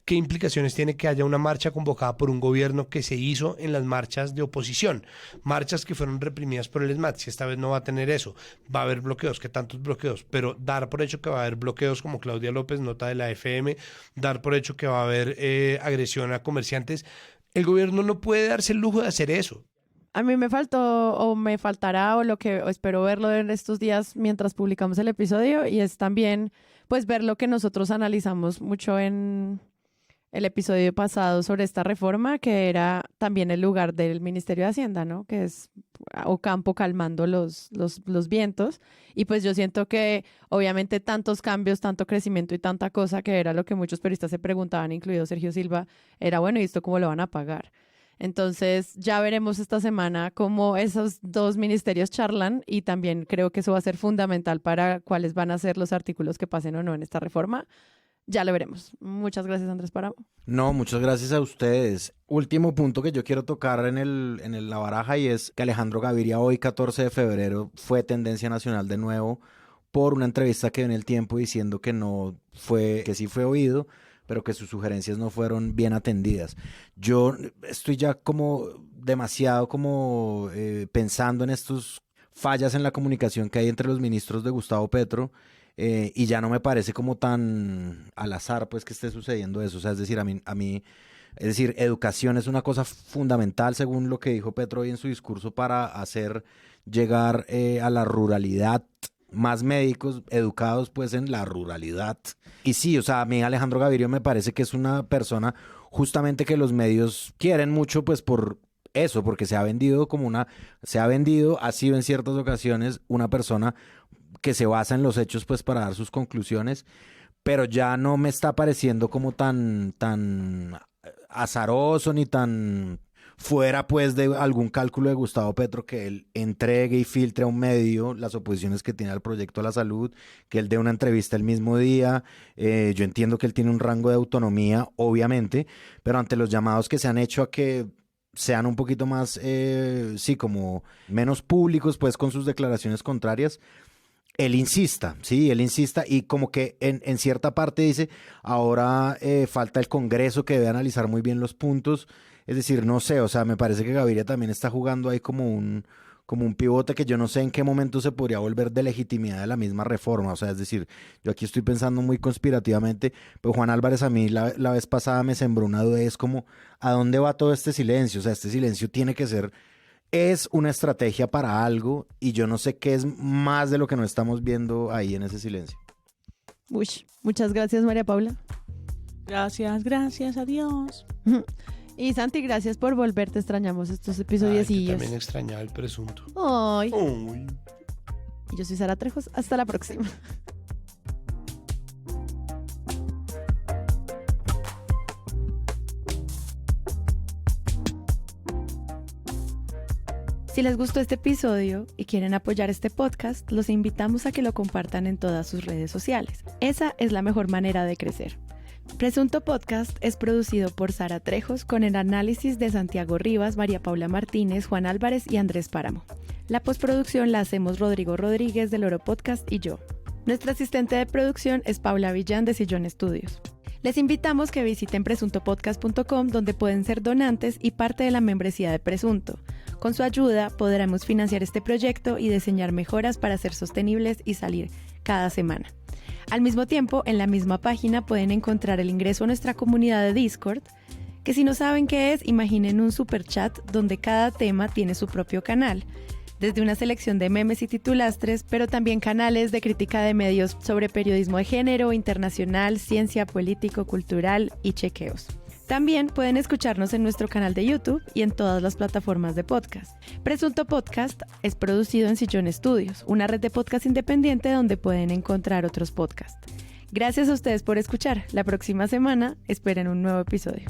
qué implicaciones tiene que haya una marcha convocada por un gobierno que se hizo en las marchas de oposición? Marchas que fueron reprimidas por el ESMAD. Si esta vez no va a tener eso, va a haber bloqueos, ¿qué tantos bloqueos? Pero dar por hecho que va a haber bloqueos, como Claudia López, nota de la FM, dar por hecho que va a haber agresión a comerciantes, el gobierno no puede darse el lujo de hacer eso. A mí me faltó o me faltará o lo que espero verlo en estos días mientras publicamos el episodio, y es también pues ver lo que nosotros analizamos mucho en el episodio pasado sobre esta reforma, que era también el lugar del Ministerio de Hacienda, ¿no? Que es Ocampo calmando los vientos. Y pues yo siento que obviamente tantos cambios, tanto crecimiento y tanta cosa, que era lo que muchos periodistas se preguntaban, incluido Sergio Silva, era bueno, ¿y esto cómo lo van a pagar? Entonces ya veremos esta semana cómo esos dos ministerios charlan, y también creo que eso va a ser fundamental para cuáles van a ser los artículos que pasen o no en esta reforma. Ya lo veremos. Muchas gracias, Andrés Páramo. No, muchas gracias a ustedes. Último punto que yo quiero tocar en la baraja, y es que Alejandro Gaviria hoy, 14 de febrero, fue tendencia nacional de nuevo por una entrevista que dio en El Tiempo diciendo que que sí fue oído, pero que sus sugerencias no fueron bien atendidas. Yo estoy ya como demasiado pensando en estos fallas en la comunicación que hay entre los ministros de Gustavo Petro, y ya no me parece como tan al azar pues que esté sucediendo eso. O sea, es decir, es decir, educación es una cosa fundamental, según lo que dijo Petro hoy en su discurso, para hacer llegar a la ruralidad más médicos educados pues en la ruralidad. Y sí, o sea, a mí Alejandro Gaviria me parece que es una persona justamente que los medios quieren mucho pues por eso, porque ha sido en ciertas ocasiones una persona que se basa en los hechos pues para dar sus conclusiones, pero ya no me está pareciendo como tan azaroso ni tan fuera pues de algún cálculo de Gustavo Petro, que él entregue y filtre a un medio las oposiciones que tiene al proyecto de la salud, que él dé una entrevista el mismo día. Yo entiendo que él tiene un rango de autonomía, obviamente, pero ante los llamados que se han hecho a que sean un poquito más, sí, como menos públicos, pues, con sus declaraciones contrarias, él insista y como que en cierta parte dice, ahora falta el Congreso que debe analizar muy bien los puntos. Es decir, no sé, o sea, me parece que Gaviria también está jugando ahí como un pivote que yo no sé en qué momento se podría volver de legitimidad de la misma reforma. O sea, es decir, yo aquí estoy pensando muy conspirativamente, pero Juan Álvarez a mí la vez pasada me sembró una duda, es como, ¿a dónde va todo este silencio? O sea, este silencio tiene que ser, es una estrategia para algo y yo no sé qué es más de lo que no estamos viendo ahí en ese silencio. Uy, muchas gracias, María Paula. Gracias, adiós. Y Santi, gracias por volver, te extrañamos estos episodios. Yo también extrañaba el presunto. Ay. Uy. Y yo soy Sara Trejos, hasta la próxima. Si les gustó este episodio y quieren apoyar este podcast, los invitamos a que lo compartan en todas sus redes sociales. Esa es la mejor manera de crecer. Presunto Podcast es producido por Sara Trejos con el análisis de Santiago Rivas, María Paula Martínez, Juan Álvarez y Andrés Páramo. La postproducción la hacemos Rodrigo Rodríguez del Oro Podcast y yo. Nuestra asistente de producción es Paula Villán de Sillón Estudios. Les invitamos que visiten presuntopodcast.com, donde pueden ser donantes y parte de la membresía de Presunto. Con su ayuda podremos financiar este proyecto y diseñar mejoras para ser sostenibles y salir cada semana. Al mismo tiempo, en la misma página pueden encontrar el ingreso a nuestra comunidad de Discord, que si no saben qué es, imaginen un super chat donde cada tema tiene su propio canal, desde una selección de memes y titulastres, pero también canales de crítica de medios sobre periodismo de género, internacional, ciencia, político, cultural y chequeos. También pueden escucharnos en nuestro canal de YouTube y en todas las plataformas de podcast. Presunto Podcast es producido en Sillón Estudios, una red de podcast independiente donde pueden encontrar otros podcasts. Gracias a ustedes por escuchar. La próxima semana esperen un nuevo episodio.